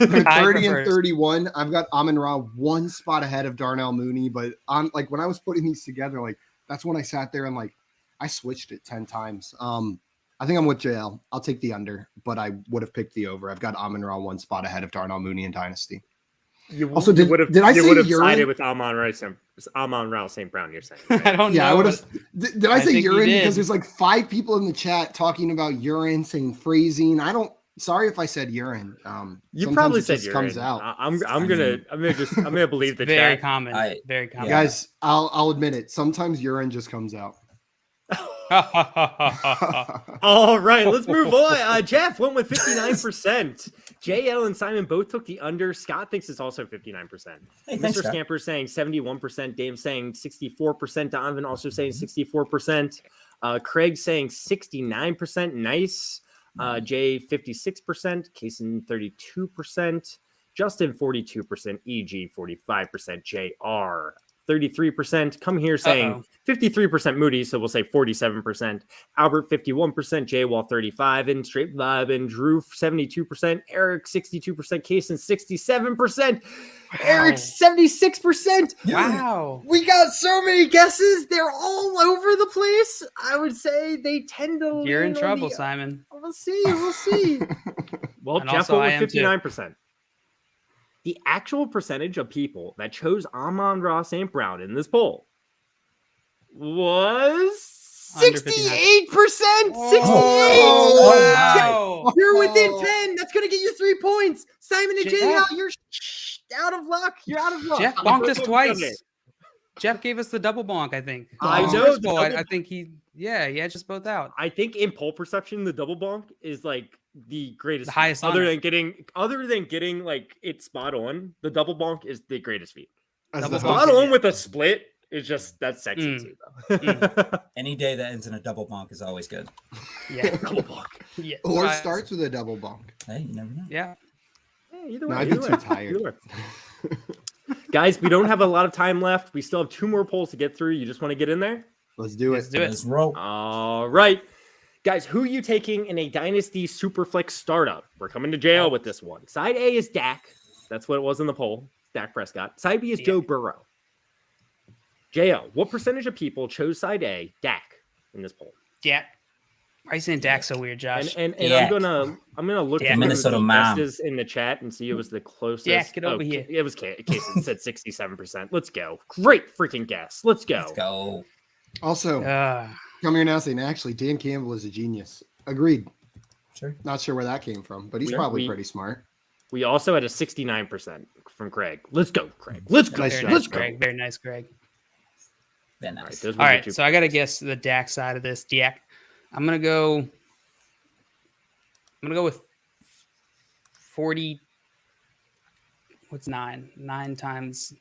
Speaker 1: they're 30 and 31. I've got Amon-Ra 1 spot ahead of Darnell Mooney, but on like when I was putting these together, like that's when I sat there and like I switched it 10 times. I think I'm with JL. I'll take the under, but I would have picked the over. I've got Amon-Ra 1 spot ahead of Darnell Mooney in Dynasty.
Speaker 3: Did I say sided with Amon-Ra St. Brown? You're saying? Right?
Speaker 2: I don't know.
Speaker 1: Yeah, I would have. Did I say urine? Because there's like 5 people in the chat talking about urine, saying phrasing. Sorry if I said urine.
Speaker 3: You probably said urine.
Speaker 1: Comes out.
Speaker 3: I'm gonna believe the
Speaker 2: very
Speaker 3: chat.
Speaker 2: common. Very common.
Speaker 1: Guys, I'll admit it. Sometimes urine just comes out.
Speaker 3: All right, let's move on. Jeff went with 59%. JL and Simon both took the under. Scott thinks it's also 59%.
Speaker 4: Hey,
Speaker 3: Mr. Scamper saying 71%. Dave saying 64%. Donovan also saying 64%. Craig saying 69%. Nice. Jay 56%. Kaysen 32%. Justin 42%. EG 45%. JR 33%. Come here saying 53% Moody, so we'll say 47%. Albert 51%, Jay Wall 35%, and Straight Vibe and Drew 72%, Eric 62%, Kaysen 67%, Eric 76%.
Speaker 2: Wow.
Speaker 3: We got so many guesses. They're all over the place. I would say they tend to.
Speaker 2: You're in trouble, Simon.
Speaker 3: We'll see. Well,
Speaker 2: And
Speaker 3: Jeff
Speaker 2: also
Speaker 3: went
Speaker 2: I
Speaker 3: with
Speaker 2: am
Speaker 3: 59%. The actual percentage of people that chose Amon-Ra St. Brown in this poll was 68%. 68.
Speaker 2: Wow.
Speaker 3: You're within 10. That's going to get you 3 points. Simon and JL, you're out of luck. You're out of luck.
Speaker 2: Jeff bonked us twice. Jeff gave us the double bonk, I think.
Speaker 3: I know.
Speaker 2: I think he just both out.
Speaker 3: I think in poll perception, the double bonk is like the greatest,
Speaker 2: the highest
Speaker 3: feat.
Speaker 2: honor.
Speaker 3: Other than getting like it spot on, the double bonk is the greatest feat.
Speaker 1: Spot
Speaker 3: on with a split is just that's sexy too, though.
Speaker 4: Any day that ends in a double bonk is always good.
Speaker 2: Yeah,
Speaker 3: double bonk.
Speaker 2: Yeah,
Speaker 1: or starts with a double bonk.
Speaker 4: Hey, you never know.
Speaker 2: Yeah.
Speaker 3: Either way,
Speaker 1: I'd be too tired.
Speaker 3: Guys, we don't have a lot of time left. We still have 2 more polls to get through. You just want to get in there?
Speaker 1: Let's do it.
Speaker 4: Let's roll.
Speaker 3: All right. Guys, who are you taking in a Dynasty SuperFlex startup? We're coming to jail with this one. Side A is Dak. That's what it was in the poll. Dak Prescott. Side B is Joe Burrow. JL, what percentage of people chose side A, Dak, in this poll?
Speaker 2: Yeah. Why are you saying Dak's so weird, Josh?
Speaker 3: And
Speaker 4: Dak.
Speaker 3: I'm gonna look
Speaker 2: Dak.
Speaker 3: at
Speaker 4: Minnesota
Speaker 3: the
Speaker 4: mom.
Speaker 3: guesses in the chat and see it was the closest.
Speaker 2: Dak, get over here.
Speaker 3: It was Case. It said 67%. Let's go. Great freaking guess. Let's go.
Speaker 4: Let's go.
Speaker 1: Also, come here now saying, actually, Dan Campbell is a genius. Agreed.
Speaker 4: Sure.
Speaker 1: Not sure where that came from, but he's probably pretty smart.
Speaker 3: We also had a 69% from Craig. Let's go, Craig. Let's go.
Speaker 1: Nice job,
Speaker 3: Let's go.
Speaker 2: Greg. Very nice, Greg.
Speaker 4: Very nice.
Speaker 3: All
Speaker 2: All right, so I got to guess the Dak side of this. Dak. I'm gonna go with 40. What's 9? 9 times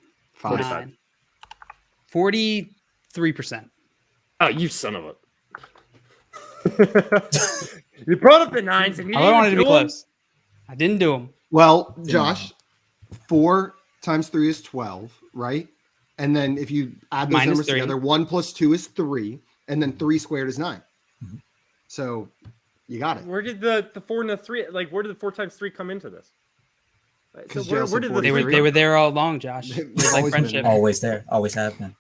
Speaker 2: 9. 43%.
Speaker 3: Oh, you son of a! You brought up the 9s and you
Speaker 2: I wanted to be
Speaker 3: do 'em?
Speaker 2: close. I didn't do them.
Speaker 1: Well, Josh, 4 times 3 is 12, right? And then if you add those
Speaker 2: Minus
Speaker 1: numbers
Speaker 2: 3.
Speaker 1: together, 1 plus 2 is 3, and then 3 squared is 9.
Speaker 4: Mhm.
Speaker 1: So you got it.
Speaker 3: Where did the 4 and the 3? Like, where did the 4 times 3 come into this? So
Speaker 1: 'Cause
Speaker 3: where
Speaker 1: Jail
Speaker 3: did
Speaker 1: said
Speaker 3: the
Speaker 2: They
Speaker 3: 3
Speaker 2: were there all along, Josh.
Speaker 1: They've
Speaker 2: It's like
Speaker 1: always been
Speaker 2: friendship.
Speaker 1: there.
Speaker 4: Always there. Always have been.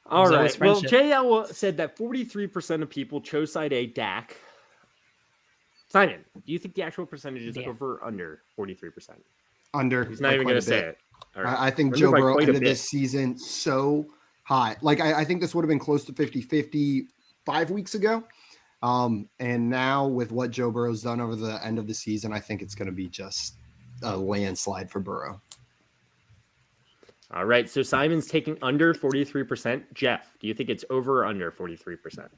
Speaker 3: All
Speaker 2: There's always
Speaker 3: right. Well,
Speaker 2: friendship.
Speaker 3: JL said that 43% of people chose side A, Dak. Simon, do you think the actual percentage is
Speaker 2: Yeah.
Speaker 3: over or under 43%?
Speaker 1: Under.
Speaker 3: He's not
Speaker 1: by
Speaker 3: even
Speaker 1: quite
Speaker 3: going
Speaker 1: a
Speaker 3: to say
Speaker 1: bit.
Speaker 3: it. All right.
Speaker 1: I think
Speaker 3: Under
Speaker 1: Joe
Speaker 3: by
Speaker 1: Burrow
Speaker 3: quite a
Speaker 1: ended
Speaker 3: bit.
Speaker 1: this season so hot. Like, I think this would have been close to 50-50 5 weeks ago. And now with what Joe Burrow's done over the end of the season, I think it's going to be just a landslide for Burrow.
Speaker 3: All right. So Simon's taking under 43%. Jeff, do you think it's over or under 43%?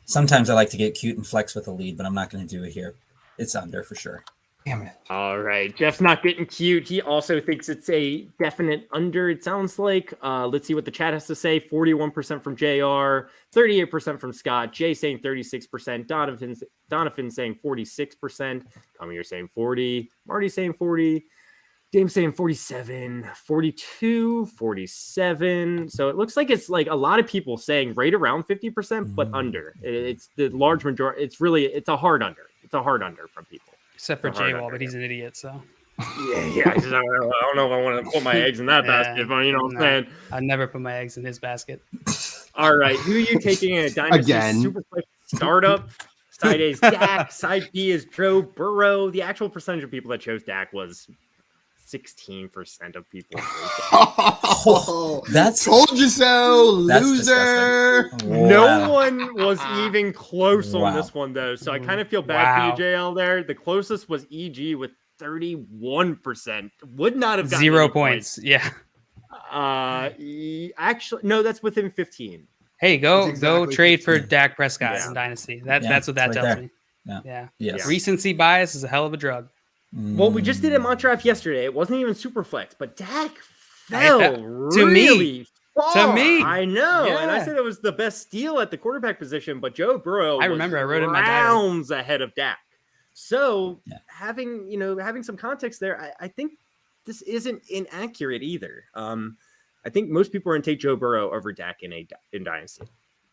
Speaker 4: Sometimes I like to get cute and flex with a lead, but I'm not going to do it here. It's under for sure.
Speaker 1: Damn it.
Speaker 3: All right. Jeff's not getting cute. He also thinks it's a definite under, it sounds like. Let's see what the chat has to say. 41% from JR, 38% from Scott, Jay saying 36%, Donovan saying 46%, Tommy, you're saying 40, Marty saying 40, James saying 47, 42, 47. So it looks like it's like a lot of people saying right around 50%, but under. It's the large majority. It's a hard under. It's a hard under from people.
Speaker 2: Except for
Speaker 3: It's a hard
Speaker 2: J-Wall,
Speaker 3: under,
Speaker 2: but he's an idiot, so.
Speaker 3: Yeah. I don't know if I want to put my eggs in that basket, but you know what I'm saying?
Speaker 2: I never put my eggs in his basket.
Speaker 3: All right. Who are you taking in a Dynasty
Speaker 1: Again.
Speaker 3: SuperFlex startup? Side A is Dak. Side B is Joe Burrow. The actual percentage of people that chose Dak was 16% of people.
Speaker 4: That's
Speaker 1: Told you so,
Speaker 4: That's
Speaker 1: loser.
Speaker 3: No
Speaker 4: Wow.
Speaker 3: one was even close on
Speaker 4: Wow.
Speaker 3: this one, though. So I kind of feel bad
Speaker 2: Wow.
Speaker 3: for you, JL, there. The closest was EG with 31%. Would not have gotten
Speaker 2: 0
Speaker 3: any
Speaker 2: points. Yeah.
Speaker 3: Actually, no, that's within 15.
Speaker 2: Hey, go
Speaker 1: That's exactly
Speaker 2: trade for
Speaker 1: 15.
Speaker 2: Dak Prescott
Speaker 3: Yeah.
Speaker 2: in Dynasty.
Speaker 4: Yeah,
Speaker 2: That's what that
Speaker 4: it's right
Speaker 2: tells
Speaker 4: there.
Speaker 2: me.
Speaker 4: Yeah.
Speaker 2: Yeah.
Speaker 4: Yes.
Speaker 2: Recency bias is a hell of a drug.
Speaker 3: Well, we just did a mock draft yesterday. It wasn't even super flex, but Dak fell
Speaker 2: to me.
Speaker 3: really far.
Speaker 2: To me.
Speaker 3: I know. And I
Speaker 2: Yeah.
Speaker 3: said it was the best steal at the quarterback position, but Joe Burrow
Speaker 2: I
Speaker 3: was
Speaker 2: remember I wrote it in my diary.
Speaker 3: rounds ahead of Dak. So
Speaker 4: Yeah.
Speaker 3: having some context there, I think this isn't inaccurate either. I think most people are going to take Joe Burrow over Dak in Dynasty.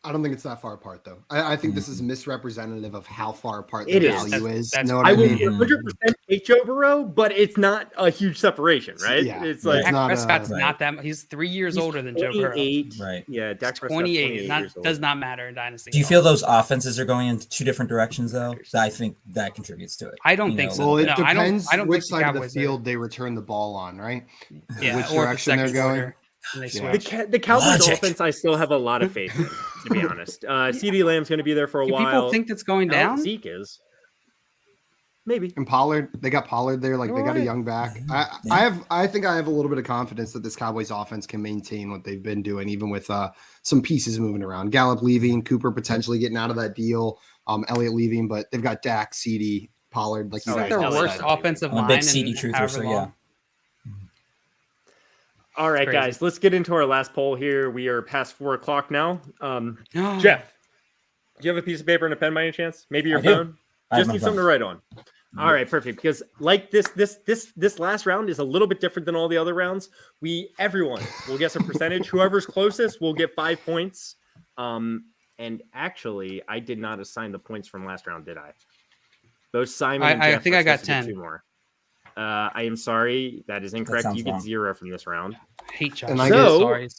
Speaker 1: I don't think it's that far apart, though. I think this is misrepresentative of how far apart the
Speaker 3: It is.
Speaker 1: value is.
Speaker 2: That's-
Speaker 1: Know what
Speaker 3: I
Speaker 1: I
Speaker 3: will
Speaker 1: mean?
Speaker 3: 100% take Joe Burrow, but it's not a huge separation, right?
Speaker 1: Yeah.
Speaker 3: It's
Speaker 1: Yeah.
Speaker 3: like
Speaker 1: It's
Speaker 2: Dak
Speaker 1: not,
Speaker 2: Prescott's
Speaker 4: right.
Speaker 2: not that. He's 3 years
Speaker 3: he's
Speaker 2: older than Joe Burrow.
Speaker 3: 28.
Speaker 4: Right.
Speaker 3: Yeah, Dak Prescott's
Speaker 2: 28.
Speaker 3: years old.
Speaker 2: Does not matter in Dynasty.
Speaker 4: Do you
Speaker 2: at
Speaker 4: feel
Speaker 2: all.
Speaker 4: those offenses are going in two different directions, though? I think that contributes to it.
Speaker 2: I don't
Speaker 4: You
Speaker 2: think
Speaker 4: know,
Speaker 2: so.
Speaker 1: Well, it
Speaker 2: No, I don't-
Speaker 1: depends
Speaker 2: I don't
Speaker 1: which
Speaker 2: think the
Speaker 1: side of the
Speaker 2: Cowboys are.
Speaker 1: field they return the ball on, right?
Speaker 2: Yeah,
Speaker 1: which
Speaker 2: or if the
Speaker 1: direction they're
Speaker 2: second
Speaker 1: going.
Speaker 2: quarter and they
Speaker 1: Yeah.
Speaker 2: switch.
Speaker 3: The Cowboys
Speaker 4: Logic.
Speaker 3: offense, I still have a lot of faith in, to be honest. CeeDee Lamb's going to be there for a
Speaker 2: Do
Speaker 3: while.
Speaker 2: people think that's going
Speaker 3: Now,
Speaker 2: down?
Speaker 3: Zeke is. Maybe.
Speaker 1: And Pollard, they got Pollard there. Like, they got a
Speaker 3: Alright.
Speaker 1: young back.
Speaker 4: Yeah.
Speaker 1: I think I have a little bit of confidence that this Cowboys offense can maintain what they've been doing, even with some pieces moving around. Gallup leaving, Cooper potentially getting out of that deal, Elliott leaving, but they've got Dak, CD, Pollard. Like you
Speaker 3: Oh,
Speaker 2: It's
Speaker 1: guys
Speaker 2: their
Speaker 3: yeah,
Speaker 1: all
Speaker 2: worst
Speaker 1: said.
Speaker 2: offensive
Speaker 4: I'm a
Speaker 2: line.
Speaker 4: big
Speaker 2: in
Speaker 4: CD truther,
Speaker 2: however
Speaker 4: so yeah.
Speaker 2: long.
Speaker 3: All right,
Speaker 2: crazy.
Speaker 3: guys, let's get into our last poll here. We are past 4 o'clock now. Jeff, do you have a piece of paper and a pen by any chance? Maybe your
Speaker 4: I do.
Speaker 3: phone?
Speaker 4: I have
Speaker 3: Just
Speaker 4: my
Speaker 3: need something to
Speaker 4: phone.
Speaker 3: write on. All right, perfect. Because like this last round is a little bit different than all the other rounds. Everyone will guess a percentage. Whoever's closest will get 5 points. And actually, I did not assign the points from last round, did I? Both Simon and
Speaker 2: I
Speaker 3: Jeff
Speaker 2: think
Speaker 3: are
Speaker 2: I got
Speaker 3: supposed to get
Speaker 2: 10.
Speaker 3: 2 more. I am sorry, that is incorrect.
Speaker 4: sounds
Speaker 3: You get
Speaker 4: wrong.
Speaker 3: 0 from this round.
Speaker 2: I hate Josh.
Speaker 1: And I
Speaker 3: get-
Speaker 2: Sorry.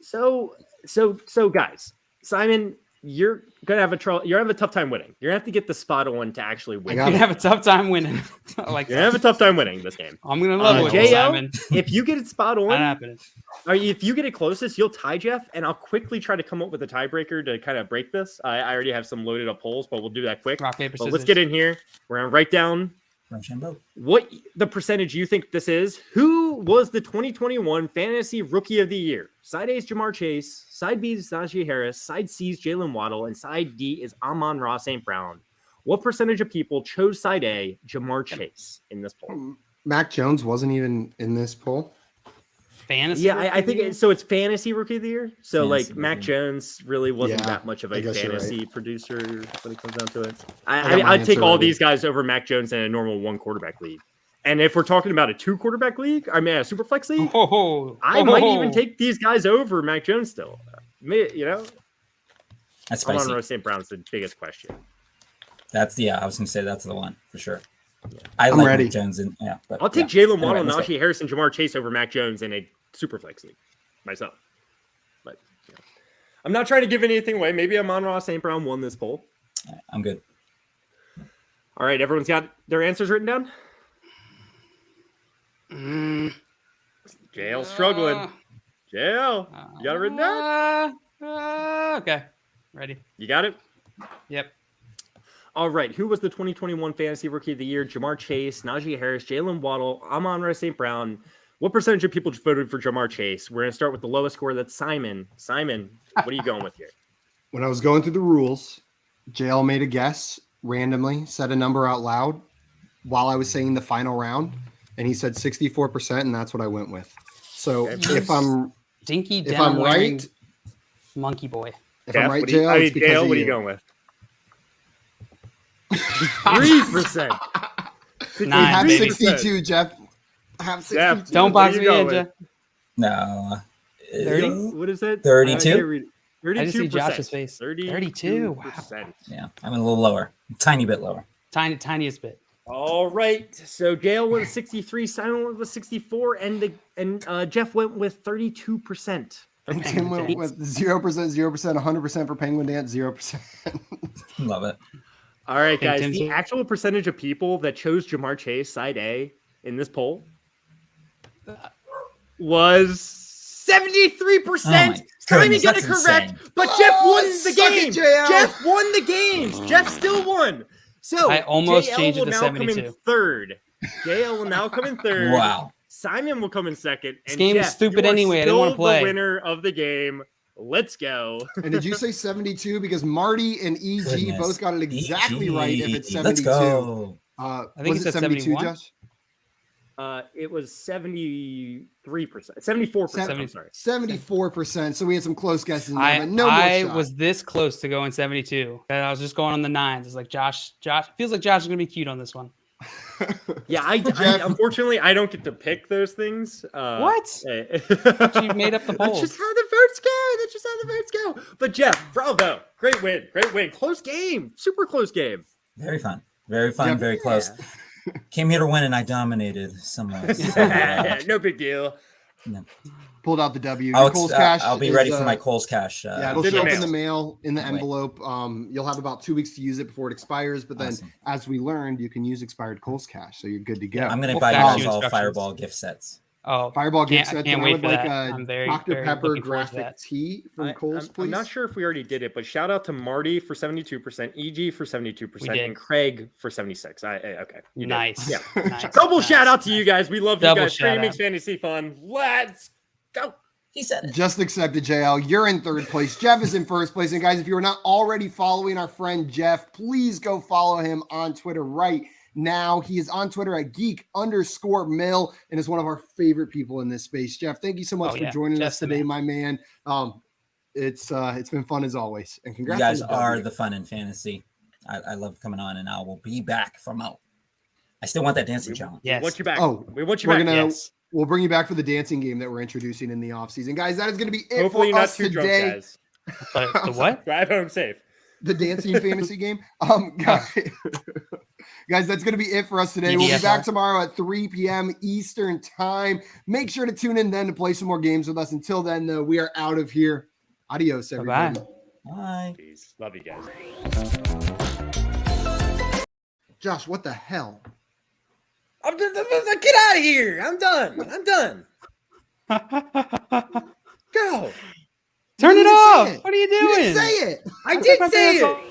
Speaker 3: So guys, Simon, you're gonna have a tough time winning. You're gonna have to get the spot on to actually win.
Speaker 2: You're gonna have a tough time winning.
Speaker 3: You're gonna have a tough time winning this game.
Speaker 2: I'm gonna love it,
Speaker 3: JL,
Speaker 2: Simon.
Speaker 3: If you get it spot on,
Speaker 2: not happening.
Speaker 3: Or if you get it closest, you'll tie Jeff, and I'll quickly try to come up with a tiebreaker to kind of break this. I already have some loaded up polls, but we'll do that quick.
Speaker 2: Rock, paper, scissors.
Speaker 3: Let's get in here. We're gonna write down what the percentage you think this is. Who was the 2021 Fantasy Rookie of the Year? Side A is Ja'Marr Chase. Side B is Najee Harris. Side C is Jalen Waddle. And side D is Amon-Ra St. Brown. What percentage of people chose side A, Ja'Marr Chase, in this poll?
Speaker 1: Mac Jones wasn't even in this poll.
Speaker 2: Fantasy?
Speaker 3: Yeah, I think so. It's Fantasy Rookie of the Year. So,
Speaker 4: Fantasy
Speaker 3: like, Mac Jones really wasn't that much of a fantasy producer when it comes down to it. I'd take all these guys over Mac Jones in a normal 1-quarterback league. And if we're talking about a 2-quarterback league, I mean, a SuperFlex league, I might even take these guys over Mac Jones still. You know?
Speaker 4: That's spicy.
Speaker 3: Amon-Ra St. Brown's the biggest question.
Speaker 4: I was going to say that's the one for sure.
Speaker 3: Yeah.
Speaker 4: I'm ready. Mac Jones but
Speaker 3: I'll take Jalen Waddle, Najee Harris, and Ja'Marr Chase over Mac Jones in a SuperFlex league myself. But I'm not trying to give anything away. Maybe Amon-Ra St. Brown won this poll.
Speaker 4: I'm good.
Speaker 3: All right, everyone's got their answers written down? JL's struggling. JL, you got it written down?
Speaker 2: Okay. Ready.
Speaker 3: You got it?
Speaker 2: Yep.
Speaker 3: All right. Who was the 2021 Fantasy Rookie of the Year? Ja'Marr Chase, Najee Harris, Jalen Waddle, Amon-Ra St. Brown. What percentage of people voted for Ja'Marr Chase? We're going to start with the lowest score. That's Simon. Simon, what are you going with here?
Speaker 1: When I was going through the rules, JL made a guess randomly, said a number out loud while I was saying the final round, and he said 64%, and that's what I went with. So if I'm right,
Speaker 2: monkey boy.
Speaker 1: If I'm right, JL,
Speaker 3: JL, what are you going with? 3%.
Speaker 2: I
Speaker 1: have 62, Jeff. I have 62.
Speaker 2: Jeff, don't box me in, Jeff.
Speaker 4: No.
Speaker 3: 30? What is it?
Speaker 4: 32?
Speaker 3: 32%.
Speaker 2: I just see Josh's face. 32. Wow.
Speaker 4: Yeah, I'm a little lower. A tiny bit lower.
Speaker 2: Tiniest bit.
Speaker 3: All right. So JL went with 63, Simon went with 64, and Jeff went with 32%.
Speaker 1: And Tim went with 0%, 0%, 100% for Penguin Dance, 0%.
Speaker 4: Love it.
Speaker 3: All right, guys. The actual percentage of people that chose Ja'Marr Chase, side A, in this poll was 73%. Simon got it correct, but Jeff won the game. Jeff won the games. Jeff still won. So
Speaker 2: I almost
Speaker 3: JL
Speaker 2: changed it to
Speaker 3: now
Speaker 2: 72.
Speaker 3: come in third. JL will now come in third.
Speaker 4: Wow.
Speaker 3: Simon will come in second. And
Speaker 2: this game
Speaker 3: Jeff,
Speaker 2: is stupid anyway. I didn't want to play.
Speaker 3: The winner of the game. Let's go.
Speaker 1: And did you say 72? Because Marty and EG both got it exactly right. If it's 72,
Speaker 4: let's go.
Speaker 2: I think
Speaker 1: was it 72, Josh?
Speaker 3: It was 73%, 74%. I'm sorry,
Speaker 1: 74%. So we had some close guesses.
Speaker 2: I was this close to going 72. And I was just going on the nines. It's like Josh feels like Josh is gonna be cute on this one.
Speaker 3: Yeah, I unfortunately I don't get to pick those things.
Speaker 2: What? You made up the polls.
Speaker 3: That's just how the votes go. But Jeff, bravo. Great win. Close game. Super close game.
Speaker 4: Very fun. Very close. Came here to win and I dominated somewhat.
Speaker 3: No big deal.
Speaker 4: No.
Speaker 1: Pulled out the W.
Speaker 4: Cole's Cash. I'll be ready for my Cole's Cash.
Speaker 1: It'll show up in the mail, in the envelope. You'll have about 2 weeks to use it before it expires. But then, as we learned, you can use expired Cole's Cash, so you're good to go.
Speaker 4: I'm going to buy you all Fireball gift sets.
Speaker 2: Oh,
Speaker 1: Fireball gift sets.
Speaker 2: Can't wait for that. I'm
Speaker 1: Dr. Pepper graphic tee from Cole's, please.
Speaker 3: I'm not sure if we already did it, but shout out to Marty for 72%, EG for 72%, and Craig for 76. Okay.
Speaker 2: Nice.
Speaker 3: Yeah.
Speaker 2: Nice.
Speaker 3: Double shout out to you guys. We love you
Speaker 2: Double
Speaker 3: guys. Trading
Speaker 2: shout
Speaker 3: makes
Speaker 2: out.
Speaker 3: fantasy fun. Let's go.
Speaker 4: He said it.
Speaker 1: Just accepted, JL. You're in third place. Jeff is in first place. And guys, if you are not already following our friend Jeff, please go follow him on Twitter right now. He is on Twitter at geek_mill and is one of our favorite people in this space. Jeff, thank you so much for joining us today, my man. It's been fun as always. And congrats.
Speaker 4: You guys are the fun in fantasy. I love coming on, and I will be back from out. I still want that dancing challenge.
Speaker 3: Yes. We want you back.
Speaker 1: We
Speaker 3: want you back.
Speaker 1: We'll bring you back for the dancing game that we're introducing in the offseason. Guys, that is going to be it
Speaker 3: Hopefully
Speaker 1: for
Speaker 3: not
Speaker 1: us
Speaker 3: too
Speaker 1: today.
Speaker 3: Drunk,
Speaker 2: guys. The what?
Speaker 3: Drive home safe.
Speaker 1: The dancing fantasy game. Guys, that's going to be it for us today. We'll be back tomorrow at 3 p.m. Eastern time. Make sure to tune in then to play some more games with us. Until then, though, we are out of here. Adios, everybody.
Speaker 2: Bye-bye.
Speaker 4: Bye.
Speaker 3: Peace. Love you guys.
Speaker 1: Josh, what the hell?
Speaker 3: Get out of here. I'm done. Go.
Speaker 2: Turn it
Speaker 1: didn't say
Speaker 2: off.
Speaker 1: it.
Speaker 2: What are you
Speaker 1: You
Speaker 2: doing?
Speaker 1: didn't say it.
Speaker 3: I did say it.